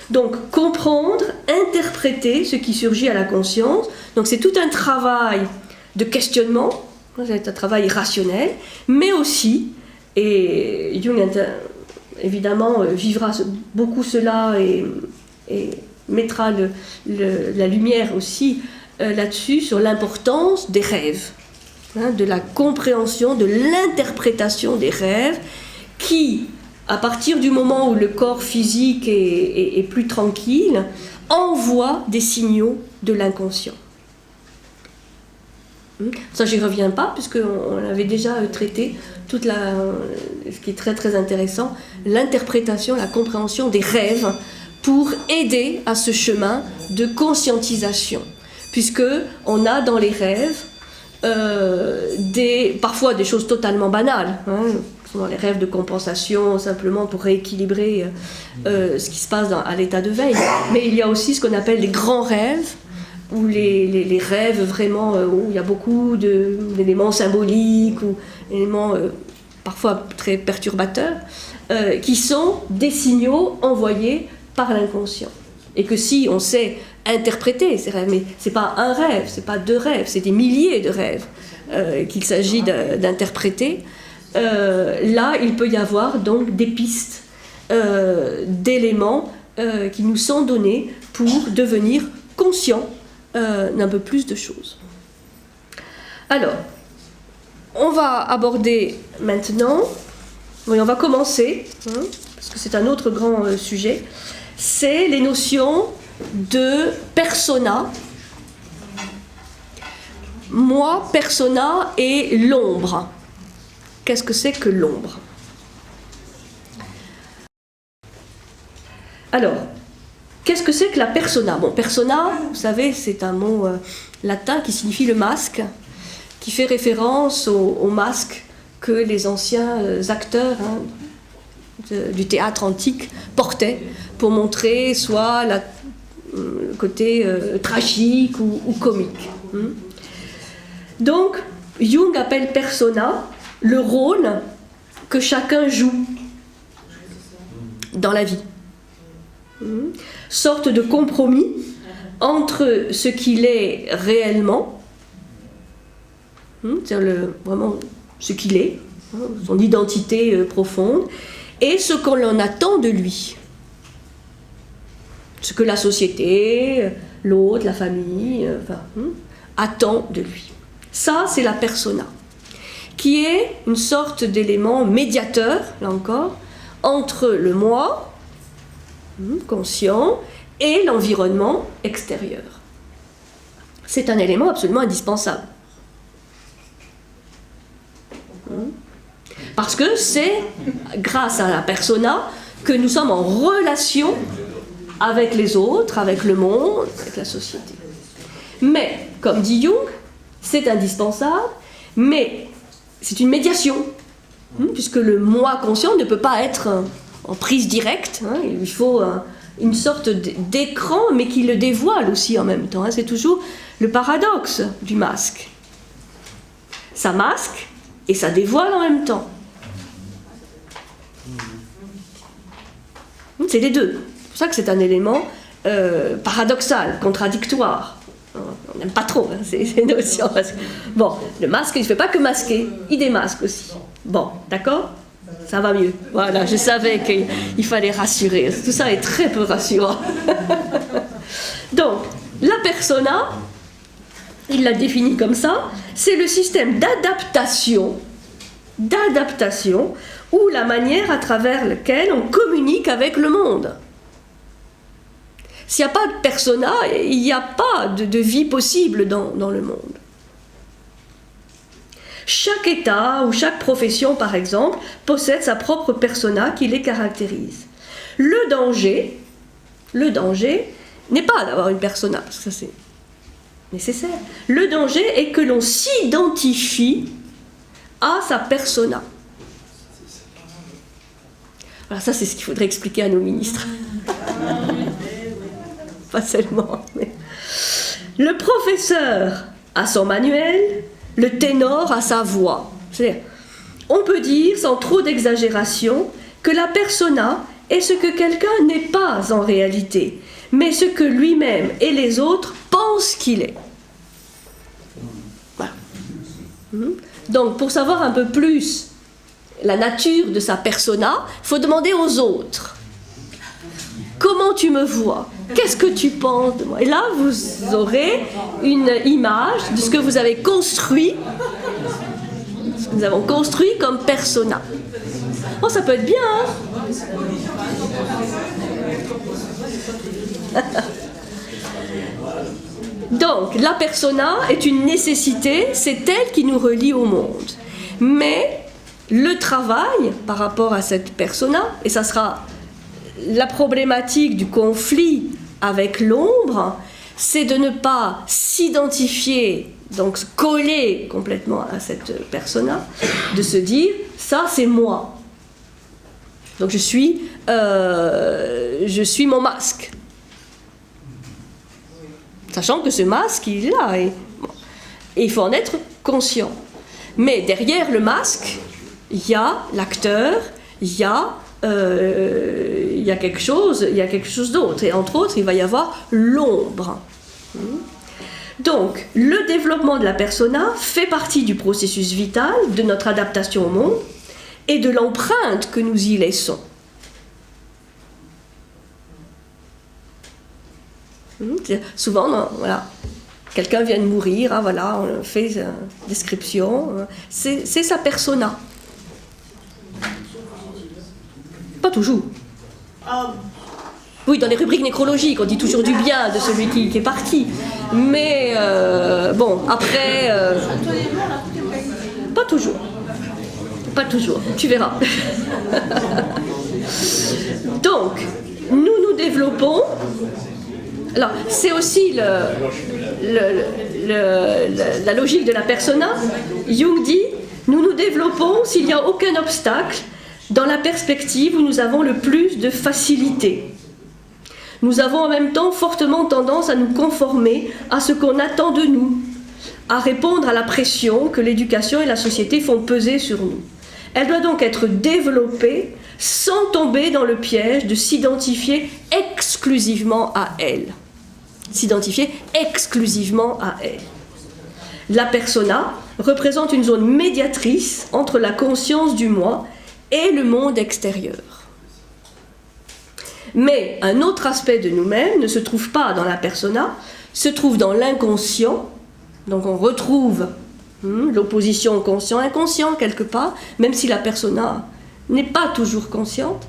Donc, comprendre, interpréter ce qui surgit à la conscience, donc c'est tout un travail de questionnement, c'est un travail rationnel, mais aussi, et Jung évidemment vivra beaucoup cela et mettra la lumière aussi là-dessus, sur l'importance des rêves, de la compréhension, de l'interprétation des rêves, qui, à partir du moment où le corps physique est plus tranquille, envoie des signaux de l'inconscient. Ça, j'y reviens pas, puisqu'on avait déjà traité ce qui est très très intéressant, l'interprétation, la compréhension des rêves pour aider à ce chemin de conscientisation, puisqu'on a dans les rêves parfois des choses totalement banales, souvent les rêves de compensation, simplement pour rééquilibrer ce qui se passe à l'état de veille. Mais il y a aussi ce qu'on appelle les grands rêves, ou les rêves vraiment où il y a beaucoup d'éléments symboliques ou d'éléments parfois très perturbateurs, qui sont des signaux envoyés par l'inconscient. Et que si on sait interpréter ces rêves, mais ce n'est pas un rêve, ce n'est pas deux rêves, c'est des milliers de rêves qu'il s'agit d'interpréter, là il peut y avoir donc des pistes d'éléments qui nous sont donnés pour devenir conscients d'un peu plus de choses. Alors, on va aborder maintenant, oui, on va commencer, parce que c'est un autre grand sujet, c'est les notions de persona, moi, persona et l'ombre. Qu'est-ce que c'est que l'ombre? Alors, qu'est-ce que c'est que la persona? Bon, persona, vous savez, c'est un mot latin qui signifie le masque, qui fait référence au masque que les anciens acteurs du théâtre antique portaient pour montrer soit le côté tragique ou comique. Donc, Jung appelle persona le rôle que chacun joue dans la vie. Sorte de compromis entre ce qu'il est réellement, c'est-à-dire vraiment ce qu'il est, son identité profonde, et ce qu'on en attend de lui. Ce que la société, l'autre, la famille, attend de lui. Ça, c'est la persona, qui est une sorte d'élément médiateur, là encore, entre le moi, conscient, et l'environnement extérieur. C'est un élément absolument indispensable. Parce que c'est grâce à la persona que nous sommes en relation avec les autres, avec le monde, avec la société. Mais, comme dit Jung, c'est indispensable, mais c'est une médiation, puisque le moi conscient ne peut pas être en prise directe, il lui faut une sorte d'écran, mais qui le dévoile aussi en même temps. C'est toujours le paradoxe du masque. Ça masque et ça dévoile en même temps. C'est les deux. C'est pour ça que c'est un élément paradoxal, contradictoire. On n'aime pas trop ces notions. Bon, le masque, il ne fait pas que masquer, il démasque aussi. Bon, d'accord ? Ça va mieux. Voilà, je savais qu'il fallait rassurer. Tout ça est très peu rassurant. Donc, la persona, il l'a définie comme ça, c'est le système d'adaptation ou la manière à travers laquelle on communique avec le monde. S'il n'y a pas de persona, il n'y a pas de vie possible dans le monde. Chaque État ou chaque profession, par exemple, possède sa propre persona qui les caractérise. Le danger n'est pas d'avoir une persona, parce que ça c'est nécessaire. Le danger est que l'on s'identifie à sa persona. Voilà, ça c'est ce qu'il faudrait expliquer à nos ministres. Pas seulement. Mais... Le professeur a son manuel, le ténor a sa voix. C'est-à-dire, on peut dire, sans trop d'exagération, que la persona est ce que quelqu'un n'est pas en réalité, mais ce que lui-même et les autres pensent qu'il est. Voilà. Donc, pour savoir un peu plus la nature de sa persona, il faut demander aux autres. Comment tu me vois? Qu'est-ce que tu penses de moi? Et là, vous aurez une image de ce que vous avez construit, ce que nous avons construit comme persona. Oh, ça peut être bien, hein? Donc, la persona est une nécessité, c'est elle qui nous relie au monde. Mais le travail par rapport à cette persona, et ça sera la problématique du conflit avec l'ombre, c'est de ne pas s'identifier, donc se coller complètement à cette persona, de se dire ça c'est moi. Donc je suis mon masque. Sachant que ce masque, il est là. Et il faut en être conscient. Mais derrière le masque, il y a l'acteur, il y a quelque chose d'autre. Et entre autres, il va y avoir l'ombre. Donc, le développement de la persona fait partie du processus vital de notre adaptation au monde et de l'empreinte que nous y laissons. Souvent, voilà, quelqu'un vient de mourir, ah, voilà, on fait une description, c'est sa persona. Pas toujours. Oui, dans les rubriques nécrologiques, on dit toujours du bien de celui qui est parti. Mais bon, après... pas toujours. Pas toujours, tu verras. Donc, nous développons... Alors, c'est aussi la logique de la persona. Jung dit, nous développons s'il n'y a aucun obstacle dans la perspective où nous avons le plus de facilité. Nous avons en même temps fortement tendance à nous conformer à ce qu'on attend de nous, à répondre à la pression que l'éducation et la société font peser sur nous. Elle doit donc être développée sans tomber dans le piège de s'identifier exclusivement à elle. S'identifier exclusivement à elle. La persona représente une zone médiatrice entre la conscience du moi et le monde extérieur. Mais un autre aspect de nous-mêmes ne se trouve pas dans la persona, se trouve dans l'inconscient. Donc on retrouve l'opposition conscient-inconscient quelque part, même si la persona n'est pas toujours consciente.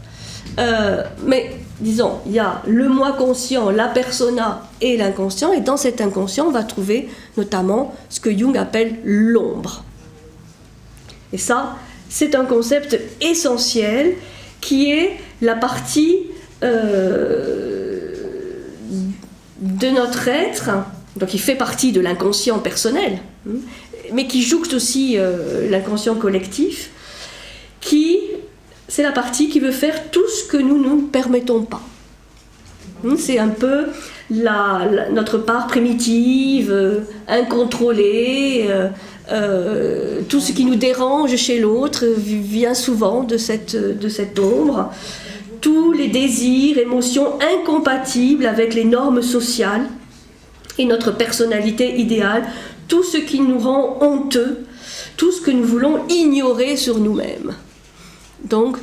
Mais disons, il y a le moi conscient, la persona et l'inconscient, et dans cet inconscient, on va trouver notamment ce que Jung appelle l'ombre. Et ça, c'est un concept essentiel qui est la partie de notre être, donc il fait partie de l'inconscient personnel, mais qui jouxte aussi l'inconscient collectif, c'est la partie qui veut faire tout ce que nous ne nous permettons pas. C'est un peu notre part primitive, incontrôlée, tout ce qui nous dérange chez l'autre vient souvent de cette ombre. Tous les désirs, émotions incompatibles avec les normes sociales et notre personnalité idéale, tout ce qui nous rend honteux, tout ce que nous voulons ignorer sur nous-mêmes. Donc,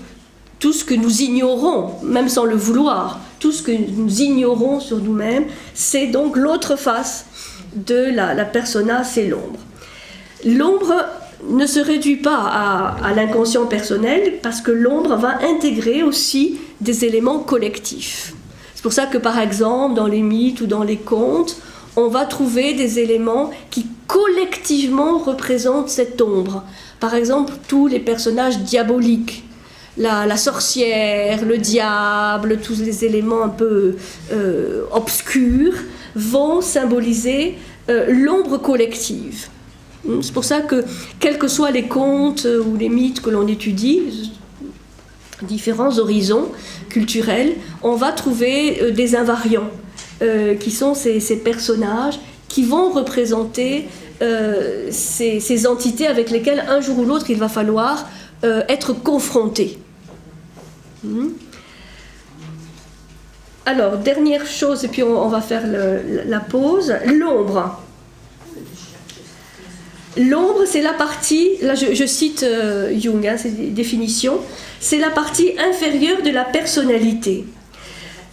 tout ce que nous ignorons, même sans le vouloir, tout ce que nous ignorons sur nous-mêmes, c'est donc l'autre face de la persona, c'est l'ombre. L'ombre ne se réduit pas à l'inconscient personnel, parce que l'ombre va intégrer aussi des éléments collectifs. C'est pour ça que, par exemple, dans les mythes ou dans les contes, on va trouver des éléments qui collectivement représentent cette ombre. Par exemple, tous les personnages diaboliques, la sorcière, le diable, tous les éléments un peu obscurs vont symboliser l'ombre collective. C'est pour ça que, quels que soient les contes ou les mythes que l'on étudie, différents horizons culturels, on va trouver des invariants qui sont ces personnages qui vont représenter ces entités avec lesquelles un jour ou l'autre il va falloir être confronté. Alors, dernière chose, et puis on va faire la pause, l'ombre. L'ombre, c'est la partie, là je cite Jung, c'est des définitions, c'est la partie inférieure de la personnalité.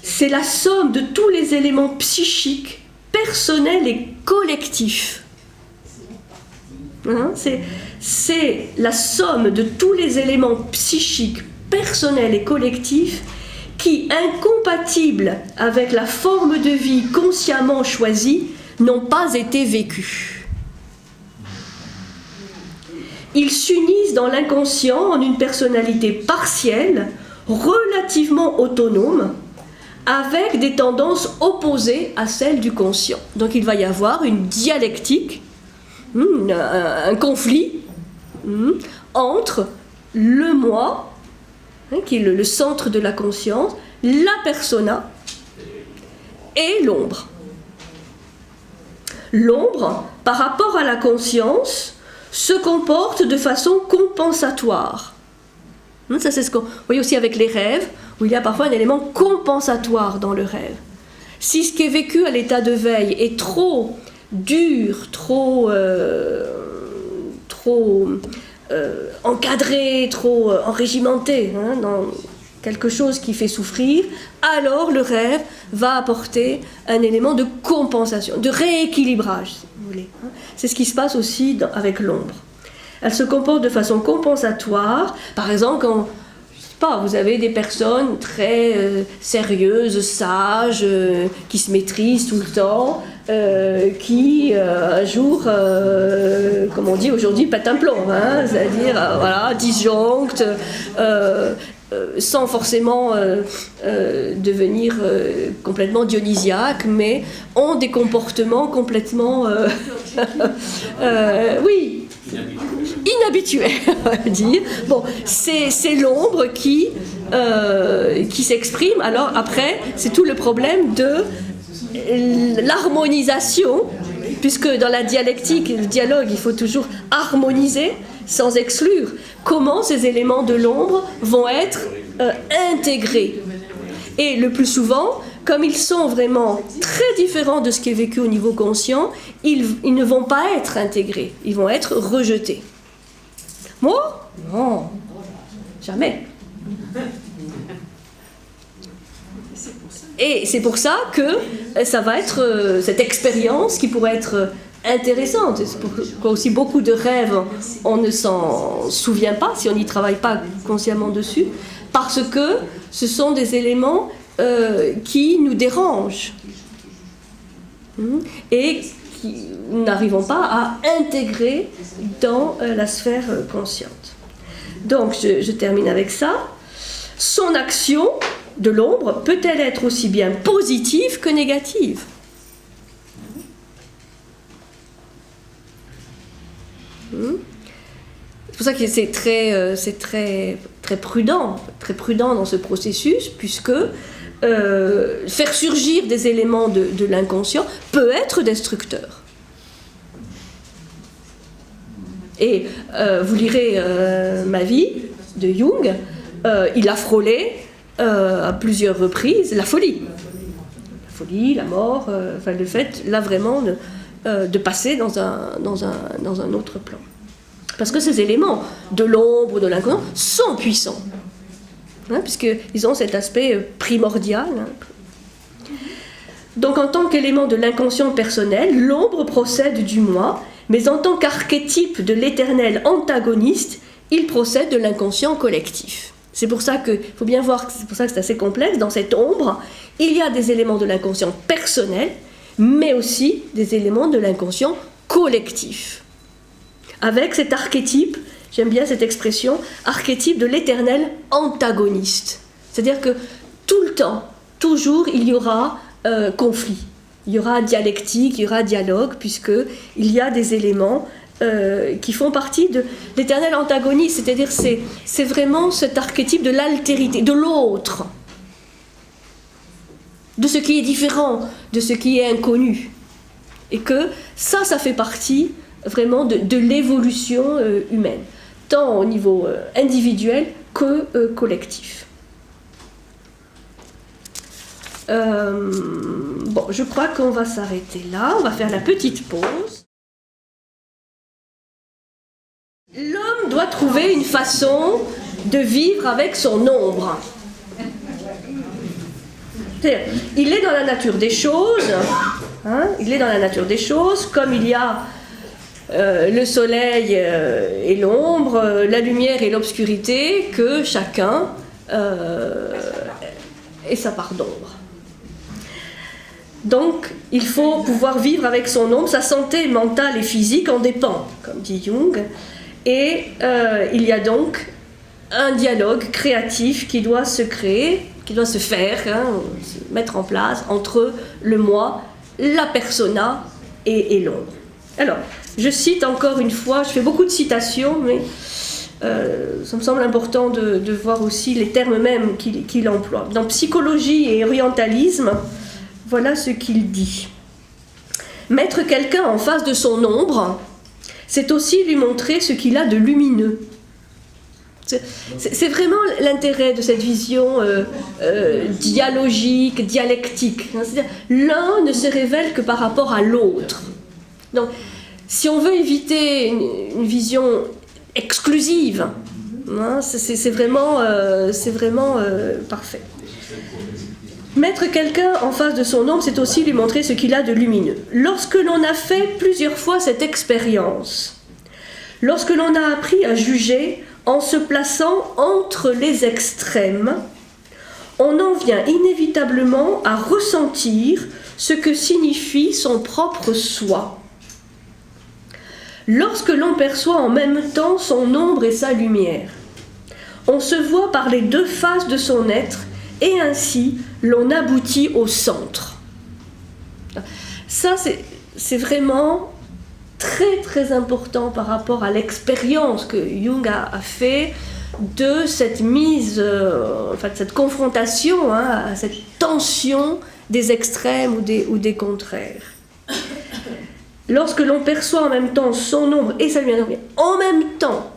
C'est la somme de tous les éléments psychiques, personnels et collectifs. C'est la somme de tous les éléments psychiques, personnels et collectifs qui, incompatibles avec la forme de vie consciemment choisie, n'ont pas été vécus. Ils s'unissent dans l'inconscient en une personnalité partielle, relativement autonome, avec des tendances opposées à celles du conscient. Donc il va y avoir une dialectique, un conflit entre le moi, qui est le centre de la conscience, la persona et l'ombre. L'ombre, par rapport à la conscience, se comporte de façon compensatoire. Ça, c'est ce qu'on voit aussi avec les rêves, où il y a parfois un élément compensatoire dans le rêve. Si ce qui est vécu à l'état de veille est trop dur, trop encadré, trop enrégimenté, dans quelque chose qui fait souffrir, alors le rêve va apporter un élément de compensation, de rééquilibrage, si vous voulez. C'est ce qui se passe aussi avec l'ombre. Elle se comporte de façon compensatoire. Par exemple, quand vous avez des personnes très sérieuses, sages, qui se maîtrisent tout le temps, qui un jour, comme on dit aujourd'hui, pètent un plomb, c'est-à-dire voilà, disjonctent, sans forcément devenir complètement dionysiaques, mais ont des comportements complètement oui, inhabituel, on va dire. Bon, c'est l'ombre qui s'exprime. Alors après, c'est tout le problème de l'harmonisation, puisque dans la dialectique, le dialogue, il faut toujours harmoniser sans exclure. Comment ces éléments de l'ombre vont être intégrés. Et le plus souvent, comme ils sont vraiment très différents de ce qui est vécu au niveau conscient, ils ne vont pas être intégrés, ils vont être rejetés. Moi ? Non, jamais. Et c'est pour ça que ça va être cette expérience qui pourrait être intéressante. C'est pourquoi aussi beaucoup de rêves, on ne s'en souvient pas si on n'y travaille pas consciemment dessus, parce que ce sont des éléments qui nous dérangent et qui n'arrivons pas à intégrer dans la sphère consciente. Donc je termine avec ça. Son action de l'ombre peut-elle être aussi bien positive que négative ? C'est pour ça que c'est très prudent dans ce processus, puisque faire surgir des éléments de l'inconscient peut être destructeur. Et vous lirez Ma vie de Jung, il a frôlé à plusieurs reprises la folie. La folie, la mort, le fait là vraiment de passer dans un autre plan. Parce que ces éléments de l'ombre, de l'inconscient, sont puissants. Puisqu'ils ont cet aspect primordial. Donc en tant qu'élément de l'inconscient personnel, l'ombre procède du moi, mais en tant qu'archétype de l'éternel antagoniste, il procède de l'inconscient collectif. C'est pour ça qu'il faut bien voir, c'est pour ça que c'est assez complexe. Dans cette ombre, il y a des éléments de l'inconscient personnel, mais aussi des éléments de l'inconscient collectif. Avec cet archétype, j'aime bien cette expression, archétype de l'éternel antagoniste. C'est-à-dire que tout le temps, toujours, il y aura conflit. Il y aura dialectique, il y aura dialogue, puisqu'il y a des éléments qui font partie de l'éternel antagoniste. C'est-à-dire c'est vraiment cet archétype de l'altérité, de l'autre, de ce qui est différent, de ce qui est inconnu. Et que ça fait partie vraiment de l'évolution humaine, tant au niveau individuel que collectif. Bon, je crois qu'on va s'arrêter là, on va faire la petite pause. L'homme doit trouver une façon de vivre avec son ombre. C'est-à-dire, il est dans la nature des choses, il est dans la nature des choses, comme il y a le soleil et l'ombre, la lumière et l'obscurité, que chacun ait sa part d'ombre. Donc, il faut pouvoir vivre avec son ombre, sa santé mentale et physique en dépend, comme dit Jung, et il y a donc un dialogue créatif qui doit se créer qui doit se faire, se mettre en place entre le moi, la persona et l'ombre. Alors, je cite encore une fois, je fais beaucoup de citations, mais ça me semble important de voir aussi les termes mêmes qu'il emploie. Dans Psychologie et orientalisme, voilà ce qu'il dit. Mettre quelqu'un en face de son ombre, c'est aussi lui montrer ce qu'il a de lumineux. C'est vraiment l'intérêt de cette vision dialogique, dialectique. C'est-à-dire, l'un ne se révèle que par rapport à l'autre. Donc, si on veut éviter une vision exclusive, c'est vraiment parfait. Mettre quelqu'un en face de son ombre, c'est aussi lui montrer ce qu'il a de lumineux. Lorsque l'on a fait plusieurs fois cette expérience, lorsque l'on a appris à juger en se plaçant entre les extrêmes, on en vient inévitablement à ressentir ce que signifie son propre soi. Lorsque l'on perçoit en même temps son ombre et sa lumière, on se voit par les deux faces de son être et ainsi l'on aboutit au centre. Ça, c'est vraiment très très important par rapport à l'expérience que Jung a fait de cette mise, de cette confrontation, à cette tension des extrêmes ou des contraires. Lorsque l'on perçoit en même temps son ombre et sa lumière, en même temps,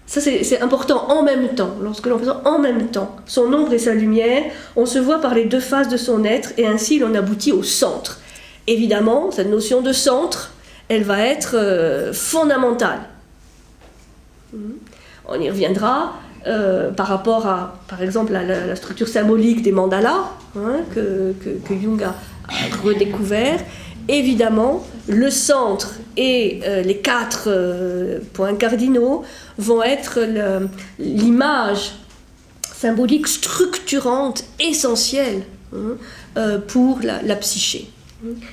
ça c'est important, en même temps, lorsque l'on perçoit en même temps son ombre et sa lumière, on se voit par les deux faces de son être et ainsi l'on aboutit au centre. Évidemment, cette notion de centre, elle va être fondamentale. On y reviendra par rapport à, par exemple, à la structure symbolique des mandalas que Jung a redécouvert. Évidemment, le centre et les 4 points cardinaux vont être l'image symbolique structurante, essentielle pour la psyché.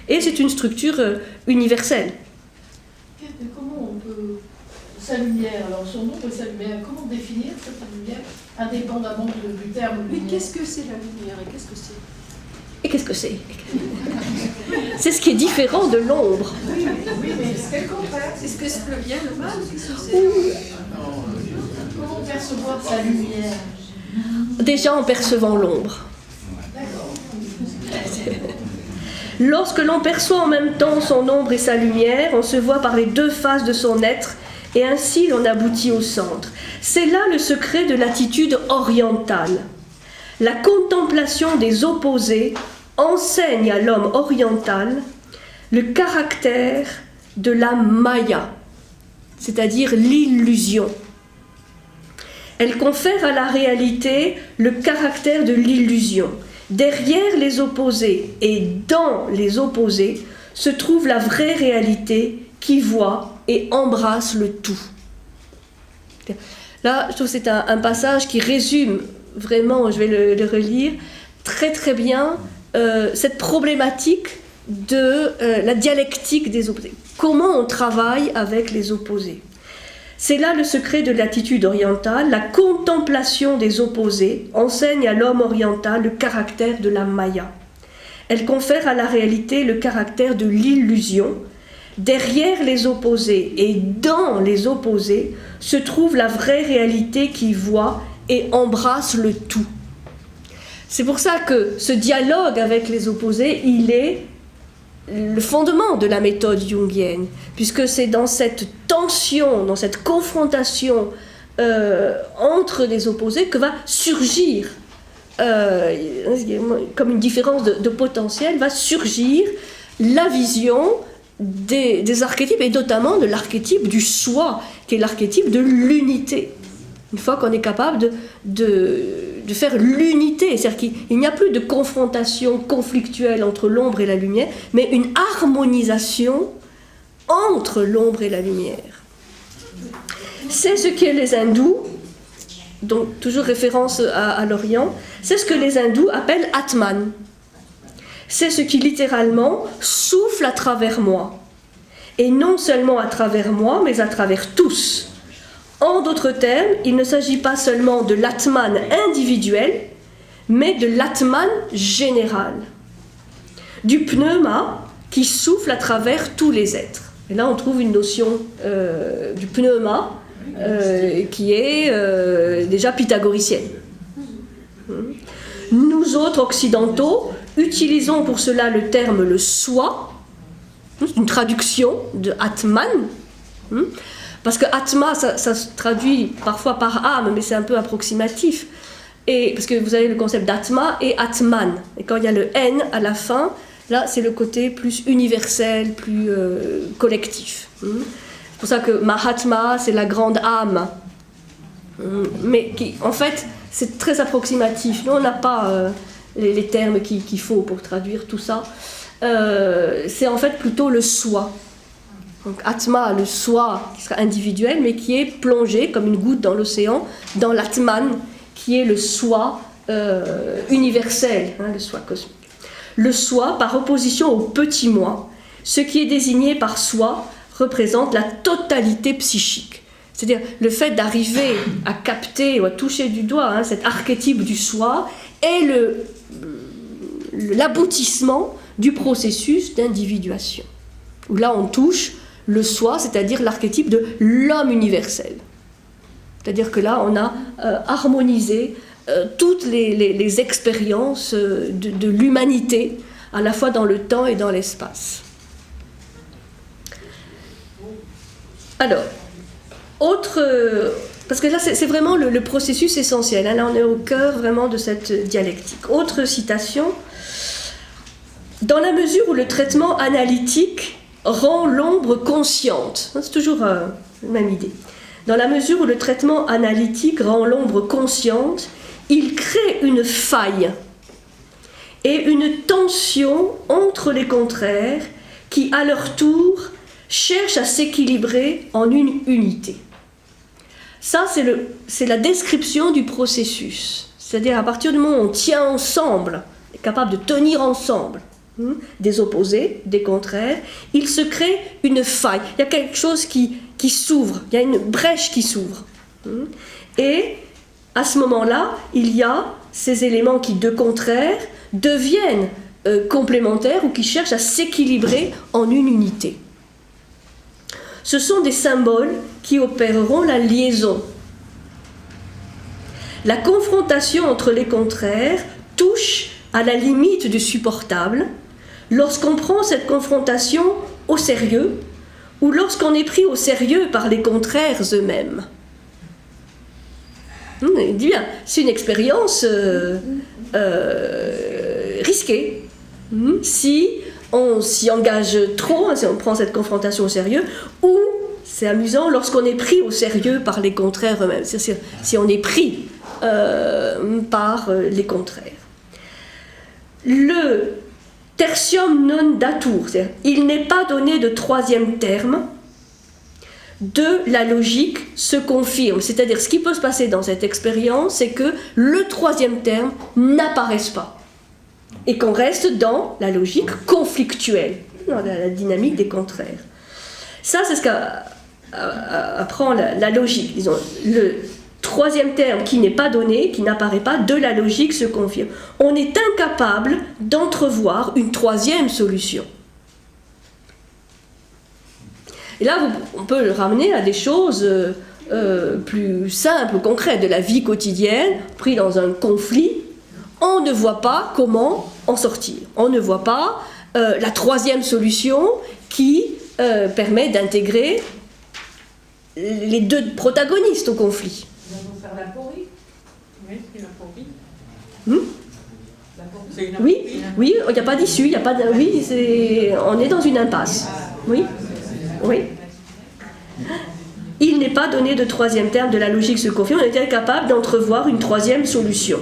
Et c'est une structure universelle. Comment on peut... Sa lumière, alors son ombre et sa lumière, comment définir cette lumière indépendamment du terme lumière? Mais qu'est-ce que c'est la lumière et qu'est-ce que c'est? Et qu'est-ce que c'est? C'est ce qui est différent de l'ombre. Oui, mais c'est le contraire. Est-ce que c'est le bien, le mal? Qu'est-ce que c'est? Comment percevoir sa lumière? Déjà en percevant l'ombre. Lorsque l'on perçoit en même temps son ombre et sa lumière, on se voit par les deux faces de son être et ainsi l'on aboutit au centre. C'est là le secret de l'attitude orientale. La contemplation des opposés enseigne à l'homme oriental le caractère de la maya, c'est-à-dire l'illusion. Elle confère à la réalité le caractère de l'illusion. Derrière les opposés et dans les opposés se trouve la vraie réalité qui voit et embrasse le tout. Là, je trouve que c'est un passage qui résume vraiment, je vais le relire, très très bien cette problématique de la dialectique des opposés. Comment on travaille avec les opposés. C'est là le secret de l'attitude orientale. La contemplation des opposés enseigne à l'homme oriental le caractère de la maya. Elle confère à la réalité le caractère de l'illusion. Derrière les opposés et dans les opposés se trouve la vraie réalité qui voit et embrasse le tout. C'est pour ça que ce dialogue avec les opposés, il est le fondement de la méthode jungienne, puisque c'est dans cette tension, dans cette confrontation entre les opposés que va surgir, comme une différence de potentiel, va surgir la vision des archétypes, et notamment de l'archétype du soi, qui est l'archétype de l'unité. Une fois qu'on est capable de faire l'unité, c'est-à-dire qu'il n'y a plus de confrontation conflictuelle entre l'ombre et la lumière, mais une harmonisation entre l'ombre et la lumière. C'est ce que les hindous, donc toujours référence à l'Orient, c'est ce que les hindous appellent Atman. C'est ce qui littéralement souffle à travers moi. Et non seulement à travers moi, mais à travers tous. En d'autres termes, il ne s'agit pas seulement de l'Atman individuel, mais de l'Atman général, du pneuma qui souffle à travers tous les êtres. Et là, on trouve une notion du pneuma qui est déjà pythagoricienne. Nous autres occidentaux utilisons pour cela le terme le soi, une traduction de Atman, parce que Atma, ça se traduit parfois par âme, mais c'est un peu approximatif. Et, parce que vous avez le concept d'Atma et Atman. Et quand il y a le N à la fin, là c'est le côté plus universel, plus collectif. C'est pour ça que Mahatma, c'est la grande âme. Mais qui, en fait, c'est très approximatif. Nous, on n'a pas les termes qu'il faut pour traduire tout ça. C'est en fait plutôt le soi. Donc Atma, le soi qui sera individuel, mais qui est plongé comme une goutte dans l'océan, dans l'Atman, qui est le soi universel, le soi cosmique. Le soi, par opposition au petit moi, ce qui est désigné par soi représente la totalité psychique. C'est-à-dire le fait d'arriver à capter ou à toucher du doigt cet archétype du soi est l'aboutissement du processus d'individuation. Où là on touche le soi, c'est-à-dire l'archétype de l'homme universel. C'est-à-dire que là on a harmonisé toutes les expériences de l'humanité, à la fois dans le temps et dans l'espace. Alors, parce que là c'est vraiment le processus essentiel, là on est au cœur vraiment de cette dialectique. Autre citation: dans la mesure où le traitement analytique rend l'ombre consciente, c'est toujours la même idée, dans la mesure où le traitement analytique rend l'ombre consciente, il crée une faille et une tension entre les contraires qui à leur tour cherchent à s'équilibrer en une unité. Ça, c'est la description du processus. C'est-à-dire, à partir du moment où on tient ensemble, est capable de tenir ensemble des opposés, des contraires, il se crée une faille. Il y a quelque chose qui s'ouvre, il y a une brèche qui s'ouvre. Et à ce moment-là, il y a ces éléments qui, de contraire, deviennent complémentaires ou qui cherchent à s'équilibrer en une unité. Ce sont des symboles qui opéreront la liaison. La confrontation entre les contraires touche à la limite du supportable lorsqu'on prend cette confrontation au sérieux ou lorsqu'on est pris au sérieux par les contraires eux-mêmes. Il dit bien, c'est une expérience risquée. Si on s'y engage trop, si on prend cette confrontation au sérieux, ou, c'est amusant, lorsqu'on est pris au sérieux par les contraires eux-mêmes, c'est-à-dire si on est pris par les contraires. Le tertium non datur, c'est-à-dire il n'est pas donné de troisième terme, de la logique se confirme. C'est-à-dire ce qui peut se passer dans cette expérience, c'est que le troisième terme n'apparaisse pas. Et qu'on reste dans la logique conflictuelle, dans la dynamique des contraires. Ça, c'est ce qu'apprend la logique. Disons, le troisième terme qui n'est pas donné, qui n'apparaît pas, de la logique se confirme. On est incapable d'entrevoir une troisième solution. Et là, on peut le ramener à des choses plus simples, concrètes, de la vie quotidienne, pris dans un conflit. On ne voit pas comment en sortir. On ne voit pas la troisième solution qui permet d'intégrer les deux protagonistes au conflit. Nous allons faire la porie. Oui, c'est la porie. Oui, il n'y a pas d'issue, il n'y a pas on est dans une impasse. Oui. Il n'est pas donné de troisième terme, de la logique se confirme, on est incapable d'entrevoir une troisième solution.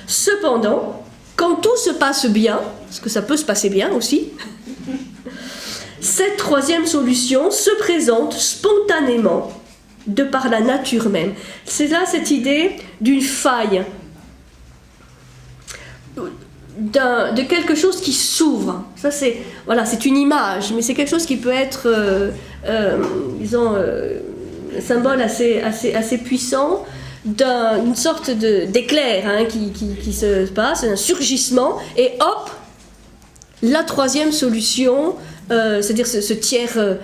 Cependant, quand tout se passe bien, parce que ça peut se passer bien aussi, cette troisième solution se présente spontanément de par la nature même. C'est là cette idée d'une faille, de quelque chose qui s'ouvre. Ça c'est une image, mais c'est quelque chose qui peut être, symbole assez puissant d'une sorte d'éclair hein, qui se passe, un surgissement, et hop, la troisième solution, c'est-à-dire ce tiers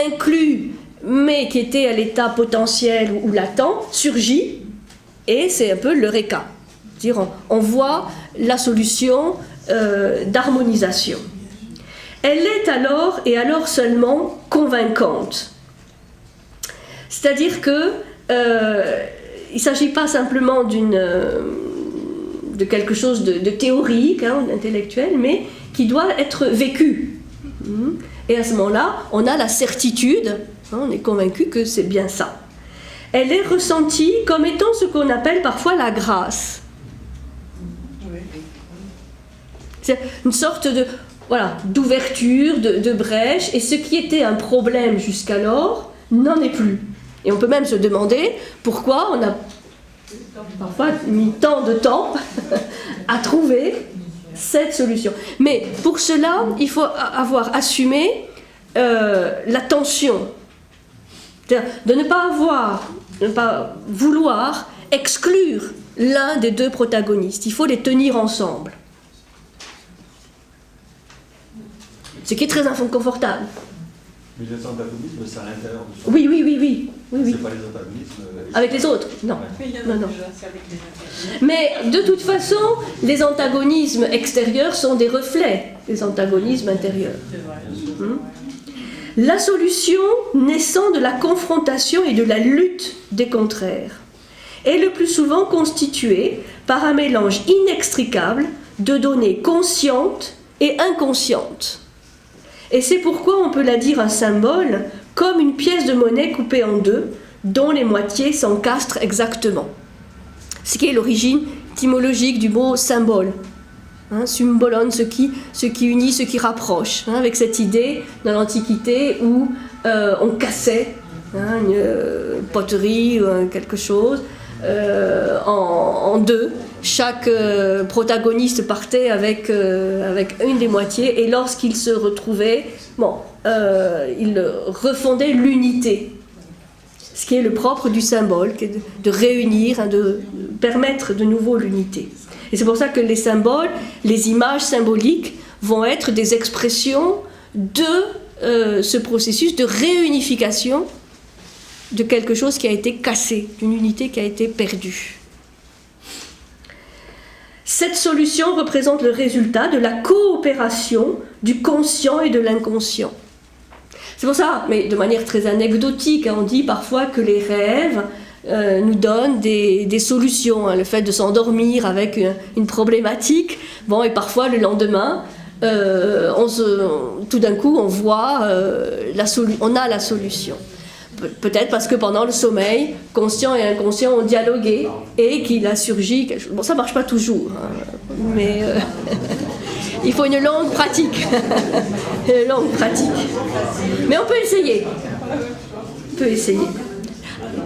inclus, mais qui était à l'état potentiel ou latent, surgit, et c'est un peu l'eureka. C'est-à-dire on voit la solution d'harmonisation. Elle est alors, et alors seulement, convaincante. C'est-à-dire que il ne s'agit pas simplement de quelque chose de théorique, hein, d'intellectuel, mais qui doit être vécu. Et à ce moment-là, on a la certitude, hein, on est convaincu que c'est bien ça. Elle est ressentie comme étant ce qu'on appelle parfois la grâce. C'est une sorte d'ouverture, de brèche, et ce qui était un problème jusqu'alors n'en est plus. Et on peut même se demander pourquoi on a parfois mis tant de temps à trouver cette solution. Mais pour cela, il faut avoir assumé la tension. C'est-à-dire de ne pas vouloir exclure l'un des deux protagonistes. Il faut les tenir ensemble. Ce qui est très inconfortable. Mais les antagonismes, c'est à l'intérieur de soi. Oui. C'est pas les antagonismes avec les autres, non. Mais il y en a Non. déjà, c'est avec les antagonismes. Mais de toute façon, les antagonismes extérieurs sont des reflets des antagonismes intérieurs. C'est vrai. La solution naissant de la confrontation et de la lutte des contraires est le plus souvent constituée par un mélange inextricable de données conscientes et inconscientes. Et c'est pourquoi on peut la dire un symbole comme une pièce de monnaie coupée en deux, dont les moitiés s'encastrent exactement. Ce qui est l'origine étymologique du mot symbole. Hein, symbolon, ce qui unit, ce qui rapproche, hein, avec cette idée dans l'Antiquité où on cassait une poterie ou quelque chose en deux. Chaque protagoniste partait avec une des moitiés, et lorsqu'il se retrouvait, il refondait l'unité. Ce qui est le propre du symbole, qui est de réunir, hein, de permettre de nouveau l'unité. Et c'est pour ça que les symboles, les images symboliques vont être des expressions de ce processus de réunification de quelque chose qui a été cassé, d'une unité qui a été perdue. Cette solution représente le résultat de la coopération du conscient et de l'inconscient. C'est pour ça, mais de manière très anecdotique, on dit parfois que les rêves nous donnent des solutions. Le fait de s'endormir avec une problématique, et parfois le lendemain, tout d'un coup, on voit, on a la solution. Peut-être parce que pendant le sommeil, conscient et inconscient ont dialogué et qu'il a surgi quelque chose. Bon, ça ne marche pas toujours, hein, mais il faut une longue pratique. Une longue pratique. Mais on peut essayer.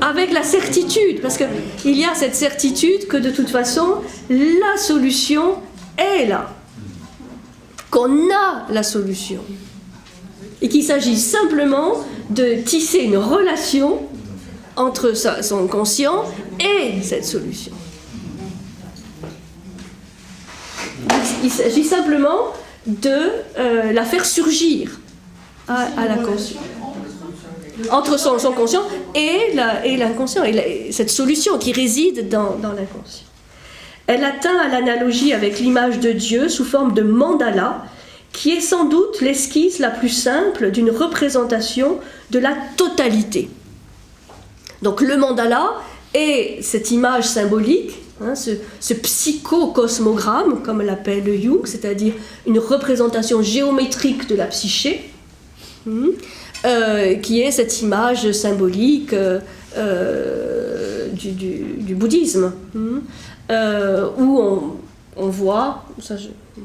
Avec la certitude, parce qu'il y a cette certitude que de toute façon, la solution est là. Qu'on a la solution. Et qu'il s'agit simplement de tisser une relation entre son conscient et cette solution. Il s'agit simplement de la faire surgir à la conscience. Entre son conscient et l'inconscient, et cette solution qui réside dans l'inconscient. Elle atteint à l'analogie avec l'image de Dieu sous forme de mandala, qui est sans doute l'esquisse la plus simple d'une représentation de la totalité. Donc le mandala est cette image symbolique, hein, ce psychocosmogramme, comme l'appelle Jung, c'est-à-dire une représentation géométrique de la psyché, qui est cette image symbolique du bouddhisme, où on voit, ça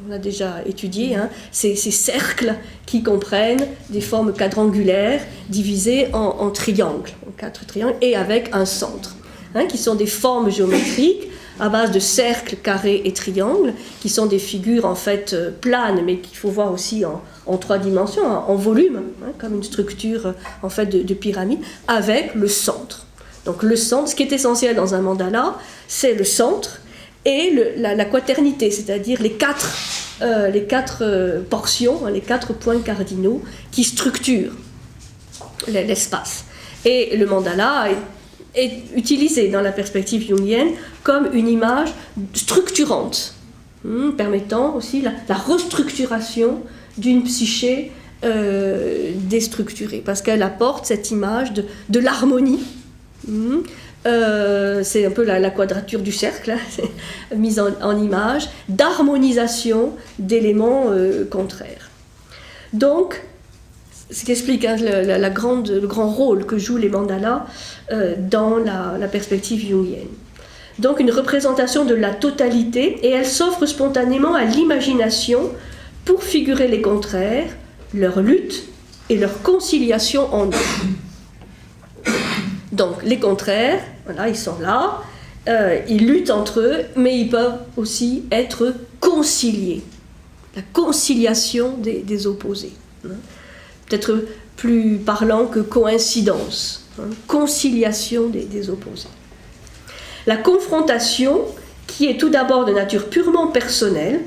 on a déjà étudié, hein, ces cercles qui comprennent des formes quadrangulaires divisées en triangles, en 4 triangles, et avec un centre, hein, qui sont des formes géométriques à base de cercles, carrés et triangles, qui sont des figures en fait planes, mais qu'il faut voir aussi en 3 dimensions, en volume, comme une structure en fait de pyramide, avec le centre. Donc le centre, ce qui est essentiel dans un mandala, c'est le centre et la quaternité, c'est-à-dire les quatre portions, les 4 points cardinaux qui structurent l'espace. Et le mandala est utilisé dans la perspective jungienne comme une image structurante, permettant aussi la restructuration d'une psyché déstructurée, parce qu'elle apporte cette image de l'harmonie. C'est un peu la quadrature du cercle, mise en image, d'harmonisation d'éléments contraires. Donc, ce qui explique le grand rôle que jouent les mandalas dans la perspective jungienne. Donc une représentation de la totalité, et elle s'offre spontanément à l'imagination pour figurer les contraires, leur lutte et leur conciliation en eux. Donc les contraires, voilà, ils sont là, ils luttent entre eux, mais ils peuvent aussi être conciliés. La conciliation des opposés. Peut-être plus parlant que coïncidence, conciliation des opposés. La confrontation, qui est tout d'abord de nature purement personnelle,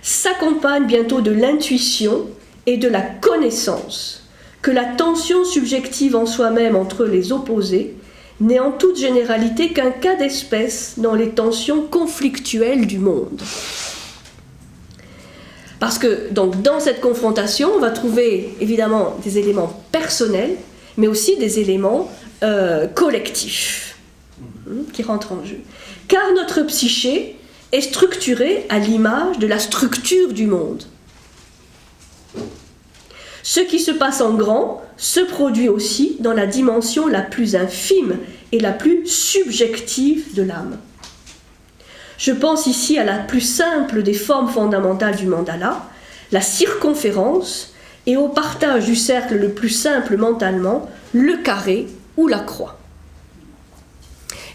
s'accompagne bientôt de l'intuition et de la connaissance que la tension subjective en soi-même entre les opposés n'est en toute généralité qu'un cas d'espèce dans les tensions conflictuelles du monde. Parce que donc, dans cette confrontation, on va trouver évidemment des éléments personnels, mais aussi des éléments collectifs qui rentrent en jeu. Car notre psyché est structurée à l'image de la structure du monde. Ce qui se passe en grand se produit aussi dans la dimension la plus infime et la plus subjective de l'âme. Je pense ici à la plus simple des formes fondamentales du mandala, la circonférence, et au partage du cercle le plus simple mentalement, le carré ou la croix.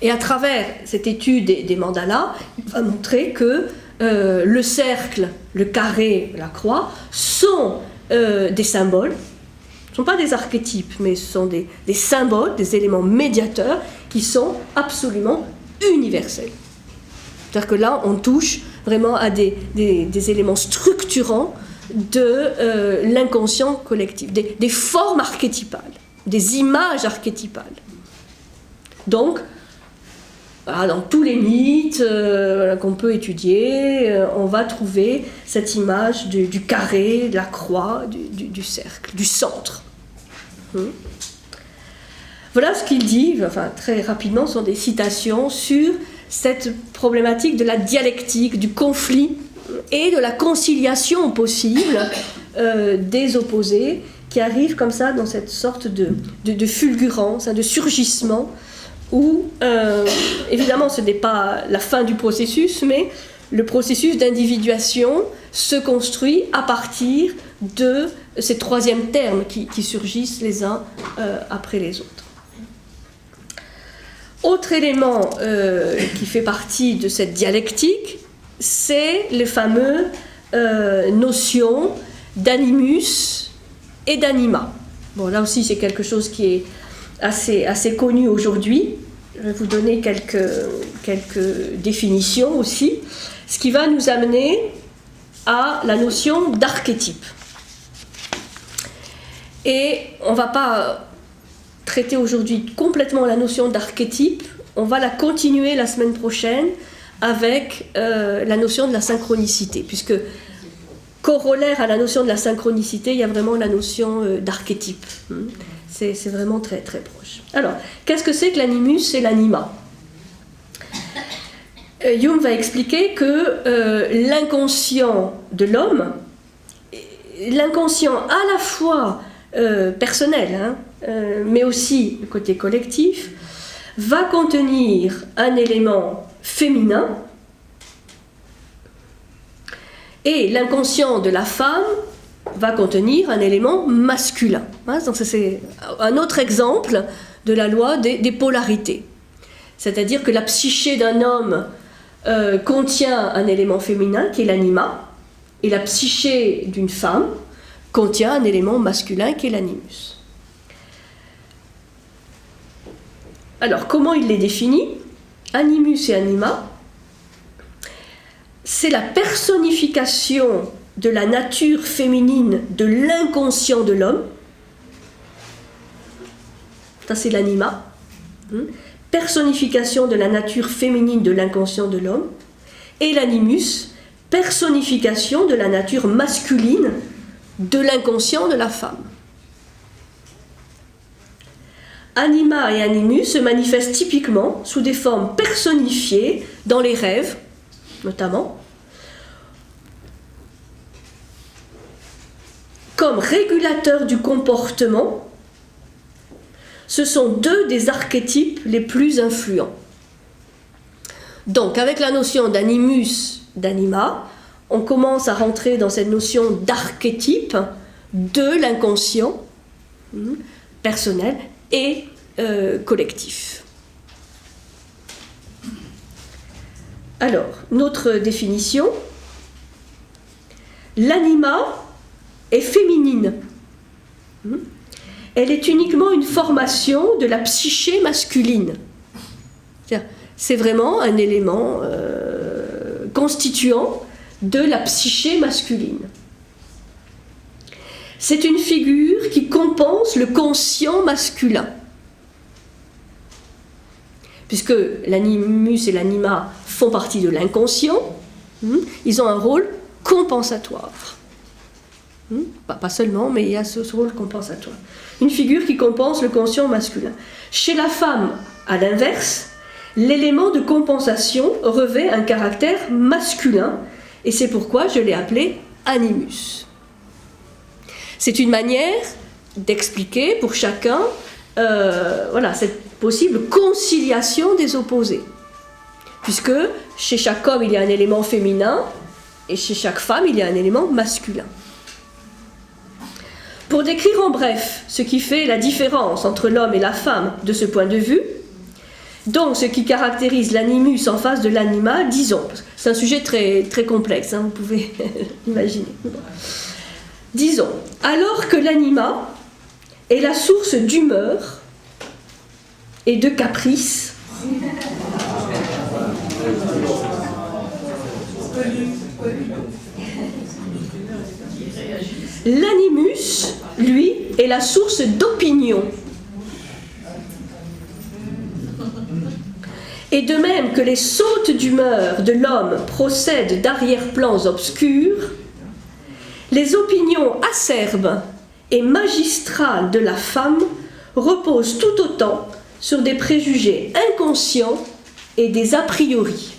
Et à travers cette étude des mandalas, il va montrer que le cercle, le carré, la croix sont des symboles. Ce ne sont pas des archétypes, mais ce sont des symboles, des éléments médiateurs qui sont absolument universels. C'est-à-dire que là, on touche vraiment à des éléments structurants de l'inconscient collectif, des formes archétypales, des images archétypales. Donc, dans tous les mythes qu'on peut étudier, on va trouver cette image du carré, de la croix, du cercle, du centre. Voilà ce qu'il dit, enfin très rapidement, sont des citations sur cette problématique de la dialectique, du conflit et de la conciliation possible des opposés qui arrivent comme ça dans cette sorte de fulgurance, de surgissement où, évidemment, ce n'est pas la fin du processus, mais le processus d'individuation se construit à partir de ces troisièmes termes qui surgissent les uns après les autres. Autre élément qui fait partie de cette dialectique, c'est les fameuses notions d'animus et d'anima. Bon, là aussi, c'est quelque chose qui est assez connu aujourd'hui. Je vais vous donner quelques définitions aussi, ce qui va nous amener à la notion d'archétype. Et on ne va pas traiter aujourd'hui complètement la notion d'archétype, on va la continuer la semaine prochaine avec la notion de la synchronicité, puisque corollaire à la notion de la synchronicité, il y a vraiment la notion d'archétype. C'est vraiment très très proche. Alors, qu'est-ce que c'est que l'animus et l'anima ? Jung va expliquer que l'inconscient de l'homme, l'inconscient à la fois personnel, mais aussi le côté collectif, va contenir un élément féminin et l'inconscient de la femme va contenir un élément masculin. Donc c'est un autre exemple de la loi des polarités. C'est-à-dire que la psyché d'un homme contient un élément féminin qui est l'anima, et la psyché d'une femme contient un élément masculin qui est l'animus. Alors, comment il les définit? Animus et anima, c'est la personnification de la nature féminine de l'inconscient de l'homme. Ça, c'est l'anima. Personnification de la nature féminine de l'inconscient de l'homme. Et l'animus, personnification de la nature masculine de l'inconscient de la femme. Anima et animus se manifestent typiquement sous des formes personnifiées dans les rêves, notamment, comme régulateurs du comportement. Ce sont deux des archétypes les plus influents. Donc, avec la notion d'animus, d'anima, on commence à rentrer dans cette notion d'archétype de l'inconscient personnel et collectif. Alors, notre définition, l'anima est féminine. Elle est uniquement une formation de la psyché masculine. C'est vraiment un élément constituant de la psyché masculine. C'est une figure qui compense le conscient masculin. Puisque l'animus et l'anima font partie de l'inconscient, ils ont un rôle compensatoire. Pas seulement, mais il y a ce rôle compensatoire. Une figure qui compense le conscient masculin. Chez la femme, à l'inverse, l'élément de compensation revêt un caractère masculin, et c'est pourquoi je l'ai appelé animus. C'est une manière d'expliquer pour chacun cette possible conciliation des opposés. Puisque chez chaque homme, il y a un élément féminin, et chez chaque femme, il y a un élément masculin. Pour décrire en bref ce qui fait la différence entre l'homme et la femme de ce point de vue, donc ce qui caractérise l'animus en face de l'anima, disons, c'est un sujet très, très complexe, vous pouvez imaginer. Disons, alors que l'anima est la source d'humeur et de caprice, l'animus, lui, est la source d'opinion. Et de même que les sautes d'humeur de l'homme procèdent d'arrière-plans obscurs, les opinions acerbes et magistrales de la femme reposent tout autant sur des préjugés inconscients et des a priori.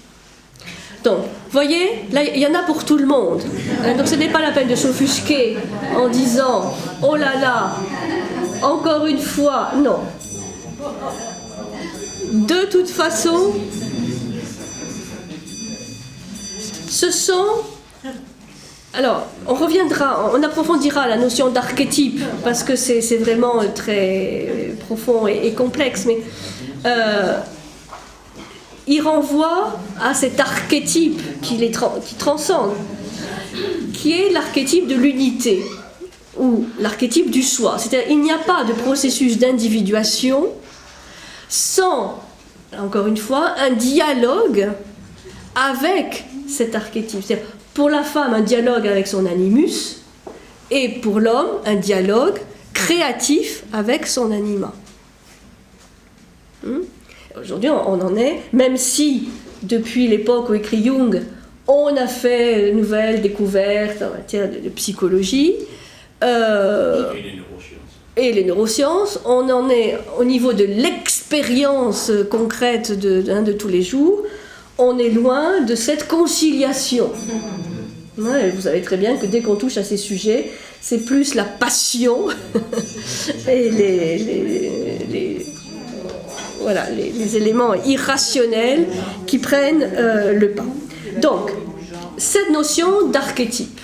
Donc, vous voyez, là, il y en a pour tout le monde. Donc, ce n'est pas la peine de s'offusquer en disant « Oh là là, encore une fois », non. De toute façon, ce sont... Alors, on approfondira la notion d'archétype, parce que c'est vraiment très profond et complexe, mais il renvoie à cet archétype qui transcende, qui est l'archétype de l'unité, ou l'archétype du soi. C'est-à-dire qu'il n'y a pas de processus d'individuation sans, encore une fois, un dialogue avec cet archétype. C'est-à-dire, pour la femme, un dialogue avec son animus, et pour l'homme, un dialogue créatif avec son anima. Aujourd'hui, on en est, même si, depuis l'époque où écrit Jung, on a fait de nouvelles découvertes en matière de psychologie, et les neurosciences, on en est au niveau de l'expérience concrète de tous les jours, on est loin de cette conciliation. Ouais, vous savez très bien que dès qu'on touche à ces sujets, c'est plus la passion et les éléments irrationnels qui prennent le pas. Donc, cette notion d'archétype.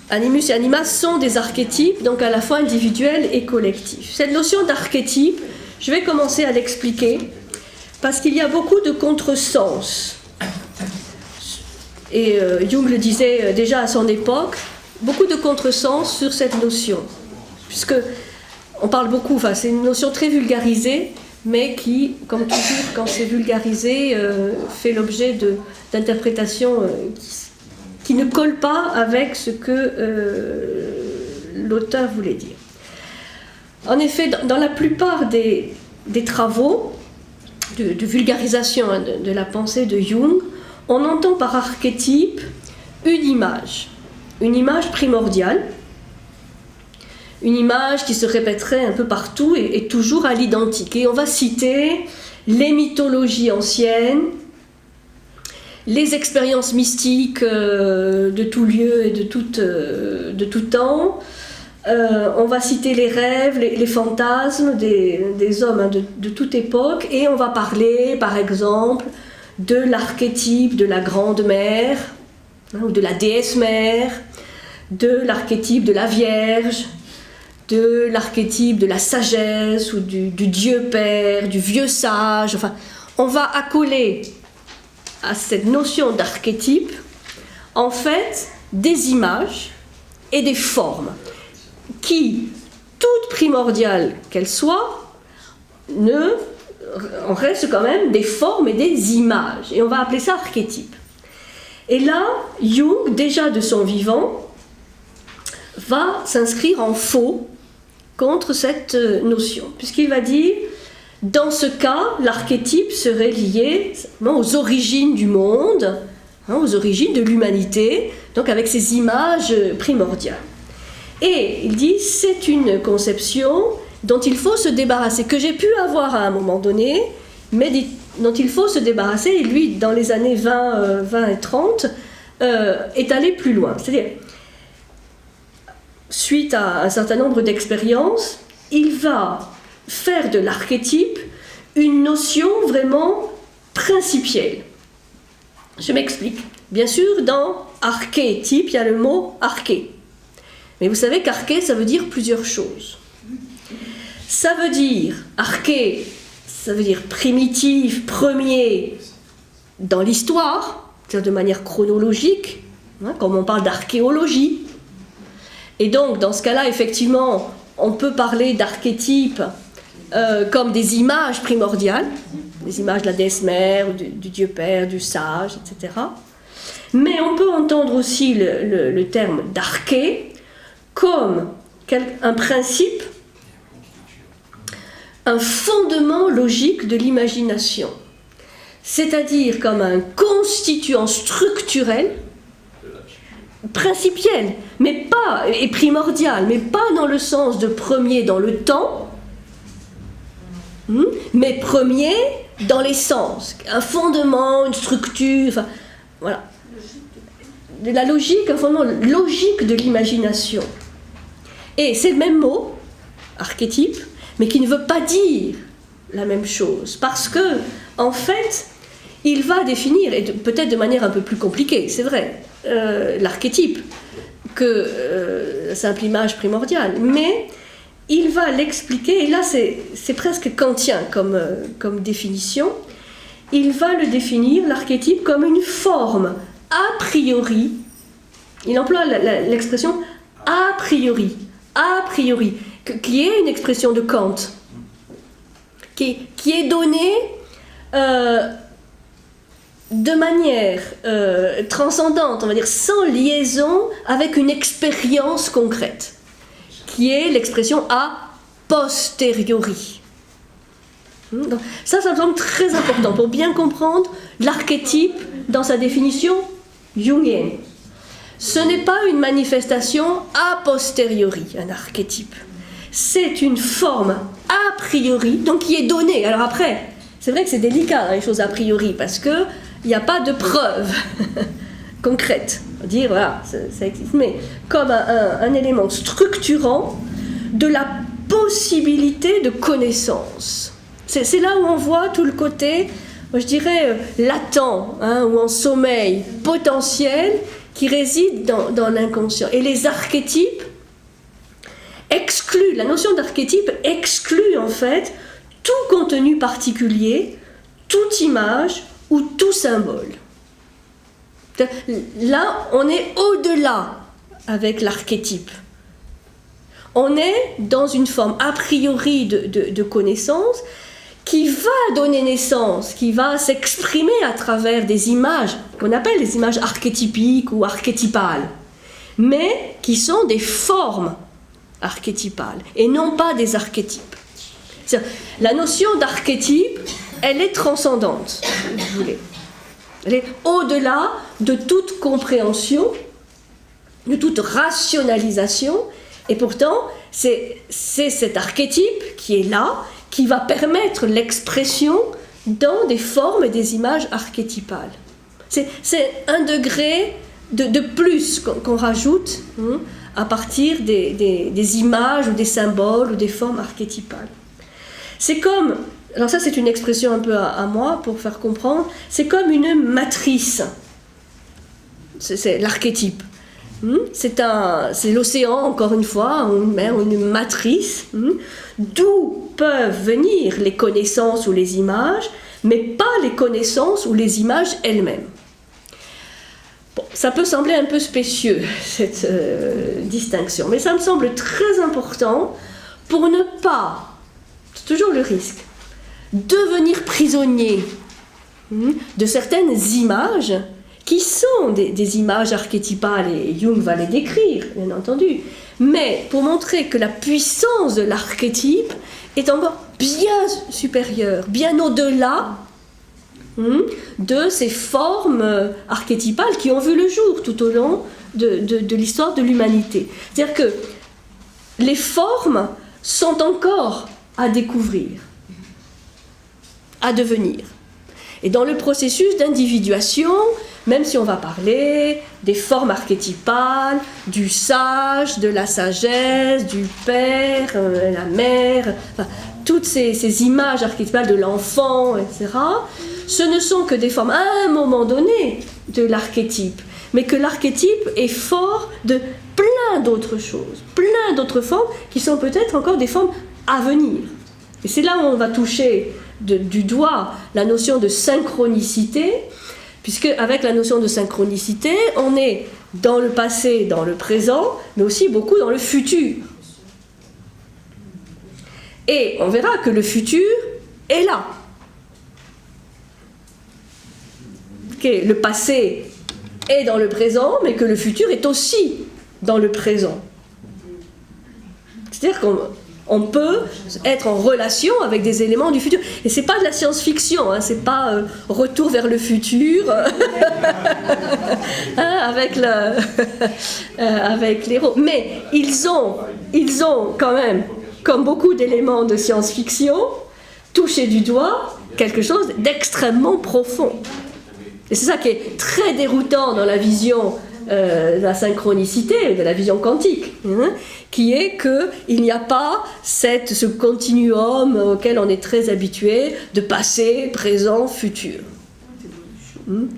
Animus et anima sont des archétypes, donc à la fois individuels et collectifs. Cette notion d'archétype, je vais commencer à l'expliquer parce qu'il y a beaucoup de contresens. Et Jung le disait déjà à son époque, beaucoup de contresens sur cette notion. Puisque on parle beaucoup, enfin c'est une notion très vulgarisée, mais qui, comme toujours quand c'est vulgarisé, fait l'objet d'interprétations qui ne collent pas avec ce que l'auteur voulait dire. En effet, dans la plupart des travaux de vulgarisation de la pensée de Jung, on entend par archétype une image primordiale, une image qui se répéterait un peu partout et toujours à l'identique. Et on va citer les mythologies anciennes, les expériences mystiques de tout lieu et de tout temps. On va citer les rêves, les fantasmes des hommes de toute époque, et on va parler, par exemple, de l'archétype de la grande mère, ou de la déesse mère, de l'archétype de la Vierge, de l'archétype de la sagesse, ou du Dieu Père, du vieux sage. Enfin, on va accoler à cette notion d'archétype, en fait, des images et des formes qui, toutes primordiales qu'elles soient, on reste quand même des formes et des images. Et on va appeler ça archétype. Et là, Jung, déjà de son vivant, va s'inscrire en faux contre cette notion. Puisqu'il va dire, dans ce cas, l'archétype serait lié aux origines du monde, aux origines de l'humanité, donc avec ces images primordiales. Et il dit, c'est une conception dont il faut se débarrasser, que j'ai pu avoir à un moment donné, mais dont il faut se débarrasser, et lui, dans les années 20 et 30, est allé plus loin. C'est-à-dire, suite à un certain nombre d'expériences, il va faire de l'archétype une notion vraiment principielle. Je m'explique. Bien sûr, dans archétype, il y a le mot arché. Mais vous savez qu'arché, ça veut dire plusieurs choses. Ça veut dire, arché, ça veut dire primitif, premier, dans l'histoire, c'est-à-dire de manière chronologique, comme on parle d'archéologie. Et donc, dans ce cas-là, effectivement, on peut parler d'archétypes comme des images primordiales, des images de la déesse mère, du Dieu Père, du sage, etc. Mais on peut entendre aussi le terme d'arché comme un principe, un fondement logique de l'imagination, c'est-à-dire comme un constituant structurel, principiel, mais pas, et primordial, mais pas dans le sens de premier dans le temps, mais premier dans l'essence, un fondement, une structure, enfin, voilà, de la logique, un fondement logique de l'imagination. Et c'est le même mot, archétype, mais qui ne veut pas dire la même chose, parce que, en fait, il va définir, et peut-être de manière un peu plus compliquée, c'est vrai, l'archétype que la simple image primordiale, mais il va l'expliquer, et là c'est presque kantien comme définition. Il va le définir, l'archétype, comme une forme a priori. Il emploie l'expression a priori, qui est une expression de Kant, qui est donnée de manière transcendante, on va dire sans liaison avec une expérience concrète, qui est l'expression a posteriori. Donc, ça me semble très important pour bien comprendre l'archétype dans sa définition jungienne. Ce n'est pas une manifestation a posteriori, un archétype. C'est une forme a priori, donc qui est donnée. Alors après, c'est vrai que c'est délicat les choses a priori, parce qu'il n'y a pas de preuve concrète. On va dire, voilà, ça existe. Mais comme un élément structurant de la possibilité de connaissance. C'est là où on voit tout le côté, moi je dirais, latent, ou en sommeil, potentiel, qui réside dans l'inconscient. Et les archétypes excluent, la notion d'archétype exclut en fait tout contenu particulier, toute image ou tout symbole. Là, on est au-delà avec l'archétype. On est dans une forme a priori de connaissance qui va donner naissance, qui va s'exprimer à travers des images qu'on appelle les images archétypiques ou archétypales, mais qui sont des formes archétypales et non pas des archétypes. La notion d'archétype, elle est transcendante, si vous voulez. Elle est au-delà de toute compréhension, de toute rationalisation, et pourtant, c'est cet archétype qui est là, qui va permettre l'expression dans des formes et des images archétypales. C'est un degré de plus qu'on rajoute à partir des images ou des symboles ou des formes archétypales. C'est comme, alors ça c'est une expression un peu à moi pour faire comprendre, c'est comme une matrice, c'est l'archétype. C'est l'océan, encore une fois, une mer, une matrice, d'où peuvent venir les connaissances ou les images, mais pas les connaissances ou les images elles-mêmes. Bon, ça peut sembler un peu spécieux, cette distinction, mais ça me semble très important pour ne pas, c'est toujours le risque, devenir prisonnier de certaines images qui sont des images archétypales, et Jung va les décrire, bien entendu, mais pour montrer que la puissance de l'archétype est encore bien supérieure, bien au-delà de ces formes archétypales qui ont vu le jour tout au long de l'histoire de l'humanité. C'est-à-dire que les formes sont encore à découvrir, à devenir. Et dans le processus d'individuation, même si on va parler des formes archétypales, du sage, de la sagesse, du père, la mère, enfin, toutes ces images archétypales de l'enfant, etc., ce ne sont que des formes à un moment donné de l'archétype, mais que l'archétype est fort de plein d'autres choses, plein d'autres formes qui sont peut-être encore des formes à venir. Et c'est là où on va toucher du doigt la notion de synchronicité, puisque avec la notion de synchronicité, on est dans le passé, dans le présent, mais aussi beaucoup dans le futur. Et on verra que le futur est là. Que le passé est dans le présent, mais que le futur est aussi dans le présent. C'est-à-dire qu'on peut être en relation avec des éléments du futur. Et c'est pas de la science-fiction, c'est pas retour vers le futur avec l'héros. Mais ils ont quand même, comme beaucoup d'éléments de science-fiction, touché du doigt quelque chose d'extrêmement profond. Et c'est ça qui est très déroutant dans la vision de la synchronicité, de la vision quantique, qui est qu'il n'y a pas ce continuum auquel on est très habitué de passé, présent, futur.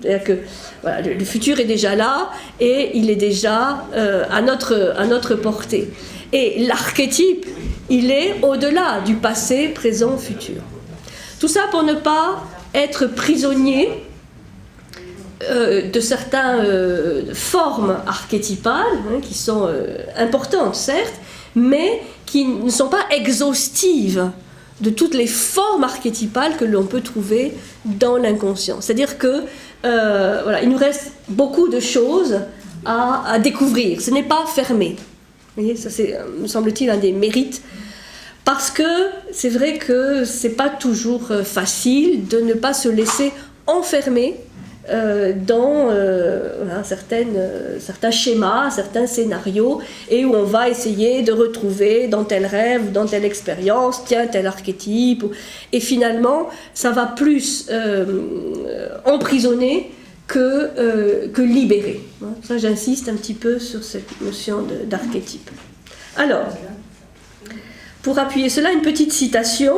C'est-à-dire que voilà, le futur est déjà là et il est déjà à notre portée. Et l'archétype, il est au-delà du passé, présent, futur. Tout ça pour ne pas être prisonnier de certaines formes archétypales qui sont importantes certes, mais qui ne sont pas exhaustives de toutes les formes archétypales que l'on peut trouver dans l'inconscient. C'est-à-dire que voilà, il nous reste beaucoup de choses à découvrir. Ce n'est pas fermé. Vous voyez, ça c'est, me semble-t-il, un des mérites. Parce que c'est vrai que c'est pas toujours facile de ne pas se laisser enfermer dans voilà, certains schémas, certains scénarios, et où on va essayer de retrouver dans tel rêve ou dans telle expérience, tiens, tel archétype, et finalement, ça va plus emprisonner que libérer. Ça, j'insiste un petit peu sur cette notion d'archétype. Alors, pour appuyer cela, une petite citation.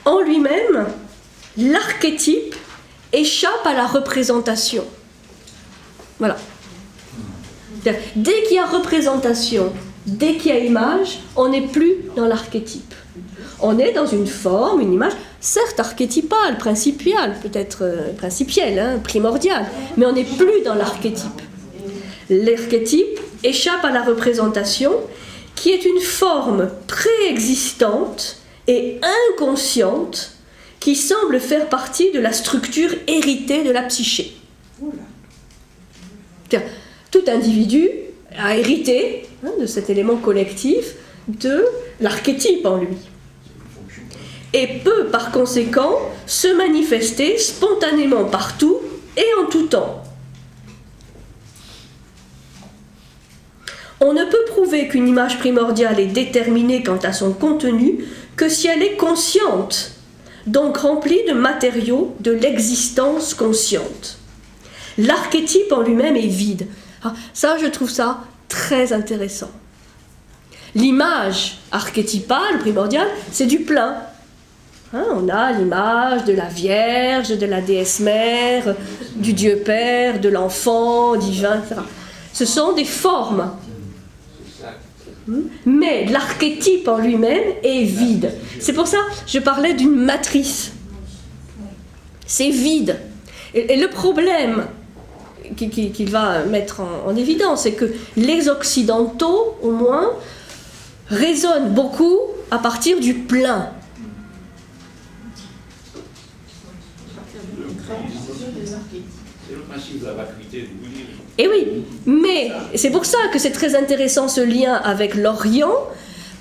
En lui-même, l'archétype échappe à la représentation. Voilà. Dès qu'il y a représentation, dès qu'il y a image, on n'est plus dans l'archétype. On est dans une forme, une image, certes archétypale, principielle, peut-être principielle, primordiale, mais on n'est plus dans l'archétype. L'archétype échappe à la représentation, qui est une forme préexistante et inconsciente qui semble faire partie de la structure héritée de la psyché. Tout individu a hérité de cet élément collectif de l'archétype en lui et peut par conséquent se manifester spontanément partout et en tout temps. On ne peut prouver qu'une image primordiale est déterminée quant à son contenu que si elle est consciente, donc remplie de matériaux de l'existence consciente. L'archétype en lui-même est vide. Ça, je trouve ça très intéressant. L'image archétypale, primordiale, c'est du plein. On a l'image de la Vierge, de la déesse mère, du Dieu Père, de l'enfant divin, etc. Ce sont des formes. Mais l'archétype en lui-même est vide. C'est pour ça que je parlais d'une matrice. C'est vide. Et le problème qu'il va mettre en évidence, c'est que les Occidentaux, au moins, raisonnent beaucoup à partir du plein. C'est le principe de la vacuité du bouddhisme. Et oui, mais c'est pour ça que c'est très intéressant ce lien avec l'Orient,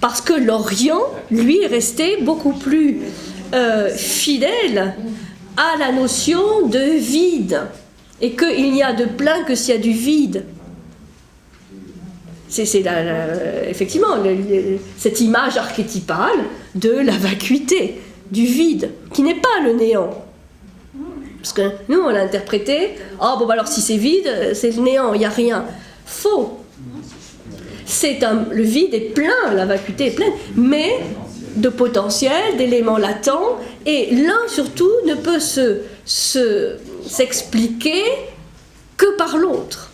parce que l'Orient, lui, est resté beaucoup plus fidèle à la notion de vide, et qu'il n'y a de plein que s'il y a du vide. C'est effectivement cette image archétypale de la vacuité, du vide, qui n'est pas le néant. Parce que nous, on l'a interprété, alors si c'est vide, c'est le néant, il n'y a rien. Faux. Le vide est plein, la vacuité est pleine, mais de potentiel, d'éléments latents, et l'un surtout ne peut s'expliquer que par l'autre.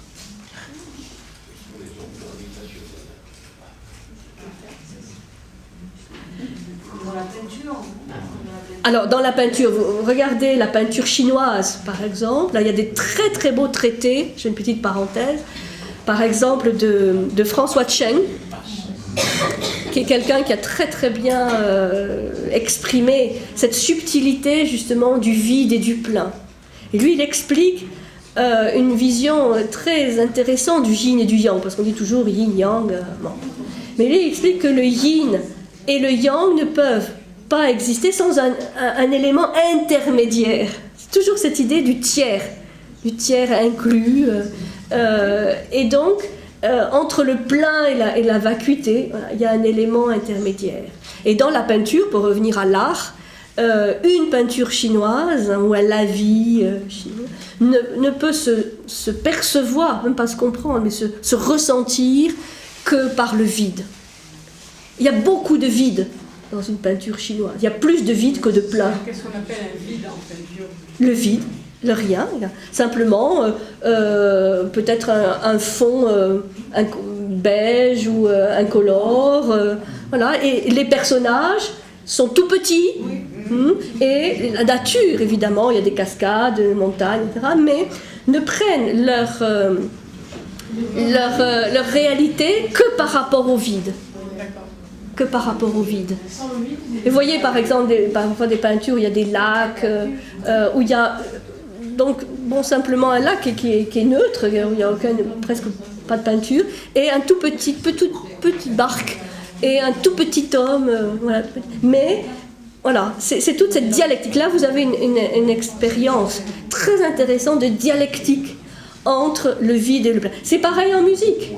Alors, dans la peinture, vous regardez la peinture chinoise, par exemple, là, il y a des très très beaux traités, j'ai une petite parenthèse, par exemple de François Cheng, qui est quelqu'un qui a très très bien exprimé cette subtilité justement du vide et du plein. Et lui, il explique une vision très intéressante du yin et du yang, parce qu'on dit toujours yin-yang. Bon. Mais lui, il explique que le yin et le yang ne peuvent pas exister sans un élément intermédiaire. C'est toujours cette idée du tiers inclus. Et donc, entre le plein et la vacuité, voilà, il y a un élément intermédiaire. Et dans la peinture, pour revenir à l'art, une peinture chinoise, ou à la vie chinoise, ne peut se percevoir, même pas se comprendre, mais se ressentir que par le vide. Il y a beaucoup de vide dans une peinture chinoise. Il y a plus de vide que de plein. Qu'est-ce qu'on appelle un vide en peinture? Le vide, le rien. Simplement, peut-être un fond beige ou incolore. Voilà. Et les personnages sont tout petits. Et la nature, évidemment, il y a des cascades, des montagnes, etc. Mais ne prennent leur réalité que par rapport au vide. Que par rapport au vide. Et vous voyez par exemple parfois des peintures où il y a des lacs, où il y a donc simplement un lac qui est neutre, où il n'y a presque pas de peinture, et un toute petite barque, et un tout petit homme, voilà. Mais voilà, c'est toute cette dialectique. Là vous avez une expérience très intéressante de dialectique entre le vide et le plein. C'est pareil en musique.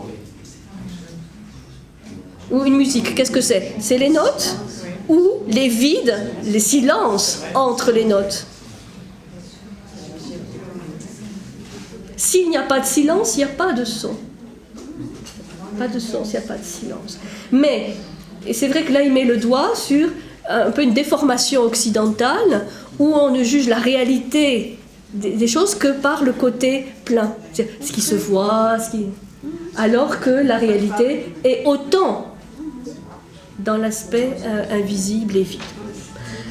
Ou une musique, qu'est-ce que c'est? C'est les notes ou les vides, les silences entre les notes. S'il n'y a pas de silence, il n'y a pas de son. Pas de son, s'il n'y a pas de silence. Mais, et c'est vrai que là il met le doigt sur un peu une déformation occidentale où on ne juge la réalité des choses que par le côté plein. Ce qui se voit, alors que la réalité est autant dans l'aspect invisible et vide.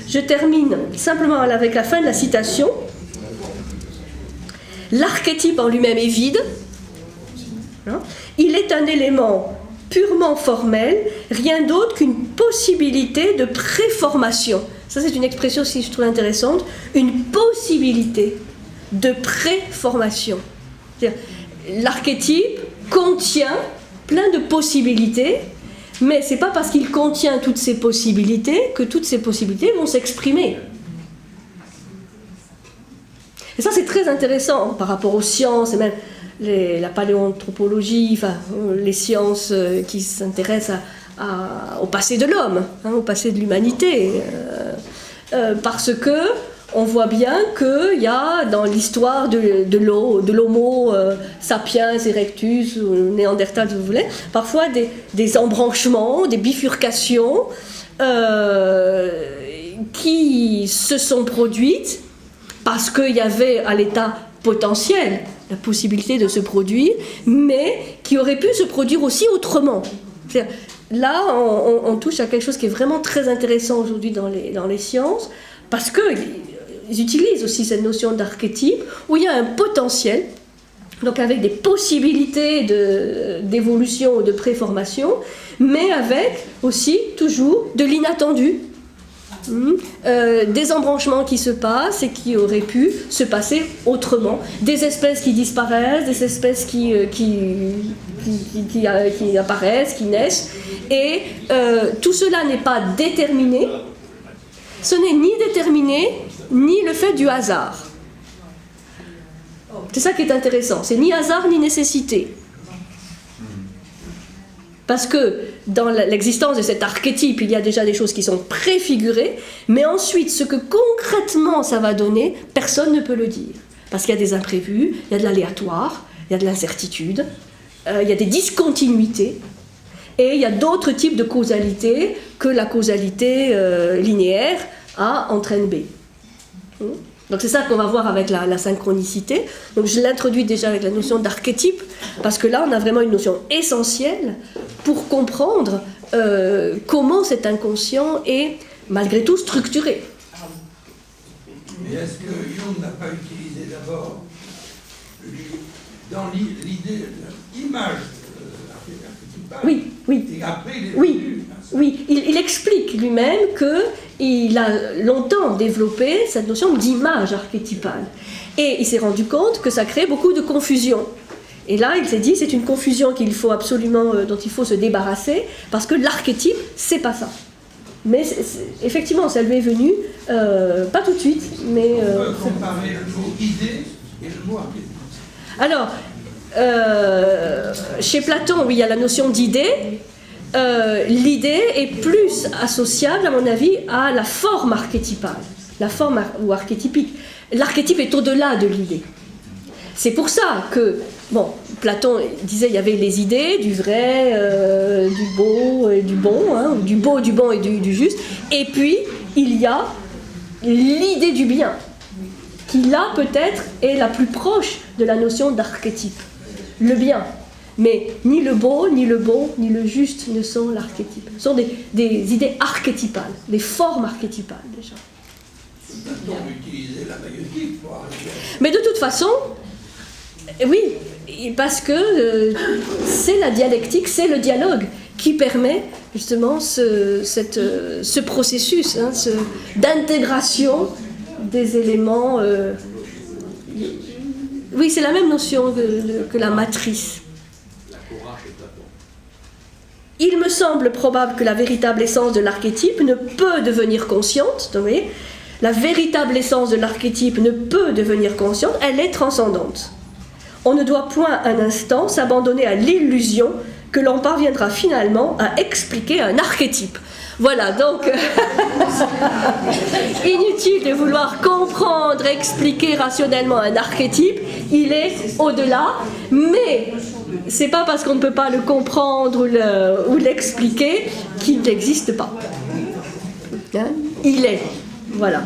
Je termine simplement avec la fin de la citation. L'archétype en lui-même est vide. Il est un élément purement formel, rien d'autre qu'une possibilité de préformation. Ça, c'est une expression que je trouve intéressante. Une possibilité de préformation. L'archétype contient plein de possibilités, mais ce n'est pas parce qu'il contient toutes ces possibilités que toutes ces possibilités vont s'exprimer. Et ça, c'est très intéressant par rapport aux sciences et même la paléoanthropologie, enfin, les sciences qui s'intéressent au passé de l'homme, au passé de l'humanité. Parce que on voit bien qu'il y a dans l'histoire de l'homo sapiens erectus, ou néandertal, si vous voulez, parfois des embranchements, des bifurcations qui se sont produites parce qu'il y avait à l'état potentiel la possibilité de se produire, mais qui auraient pu se produire aussi autrement. Là, on touche à quelque chose qui est vraiment très intéressant aujourd'hui dans les sciences, parce qu'ils utilisent aussi cette notion d'archétype, où il y a un potentiel, donc avec des possibilités d'évolution ou de préformation, mais avec aussi toujours de l'inattendu. Des embranchements qui se passent et qui auraient pu se passer autrement, des espèces qui disparaissent, des espèces qui apparaissent, qui naissent, et tout cela n'est pas déterminé, ce n'est ni déterminé, ni le fait du hasard. C'est ça qui est intéressant, c'est ni hasard ni nécessité. Parce que dans l'existence de cet archétype, il y a déjà des choses qui sont préfigurées, mais ensuite, ce que concrètement ça va donner, personne ne peut le dire. Parce qu'il y a des imprévus, il y a de l'aléatoire, il y a de l'incertitude, il y a des discontinuités, et il y a d'autres types de causalité que la causalité linéaire A entraîne B. Donc c'est ça qu'on va voir avec la synchronicité. Donc je l'introduis déjà avec la notion d'archétype, parce que là on a vraiment une notion essentielle pour comprendre comment cet inconscient est malgré tout structuré. Mais est-ce que Jung n'a pas utilisé d'abord dans l'idée de l'image archétypale? Oui, oui. Et après il est oui, il explique lui-même qu'il a longtemps développé cette notion d'image archétypale. Et il s'est rendu compte que ça crée beaucoup de confusion. Et là, il s'est dit, c'est une confusion qu'il faut absolument, dont il faut se débarrasser, parce que l'archétype, c'est pas ça. Mais effectivement, ça lui est venu, pas tout de suite, mais... On peut comparer le mot idée et le mot archétype. Alors, chez Platon, oui, il y a la notion d'idée. L'idée est plus associable, à mon avis, à la forme archétypale, la forme ou archétypique. L'archétype est au-delà de l'idée. C'est pour ça que, Platon disait qu'il y avait les idées du vrai, du beau et du bon, du beau, du bon et du juste, et puis il y a l'idée du bien, qui là peut-être est la plus proche de la notion d'archétype, le bien. Mais ni le beau, ni le bon, ni le juste ne sont l'archétype. Ce sont des idées archétypales, des formes archétypales déjà. On utilisait la maïeutique pour arriver à... Mais de toute façon, oui, parce que c'est la dialectique, c'est le dialogue qui permet justement ce processus d'intégration des éléments. Oui, c'est la même notion que la matrice. Il me semble probable que la véritable essence de l'archétype ne peut devenir consciente. Vous voyez, la véritable essence de l'archétype ne peut devenir consciente, elle est transcendante. On ne doit point un instant s'abandonner à l'illusion que l'on parviendra finalement à expliquer un archétype. Voilà, donc inutile de vouloir comprendre, expliquer rationnellement un archétype, il est au-delà, mais c'est pas parce qu'on ne peut pas le comprendre ou l'expliquer qu'il n'existe pas. Il est, voilà.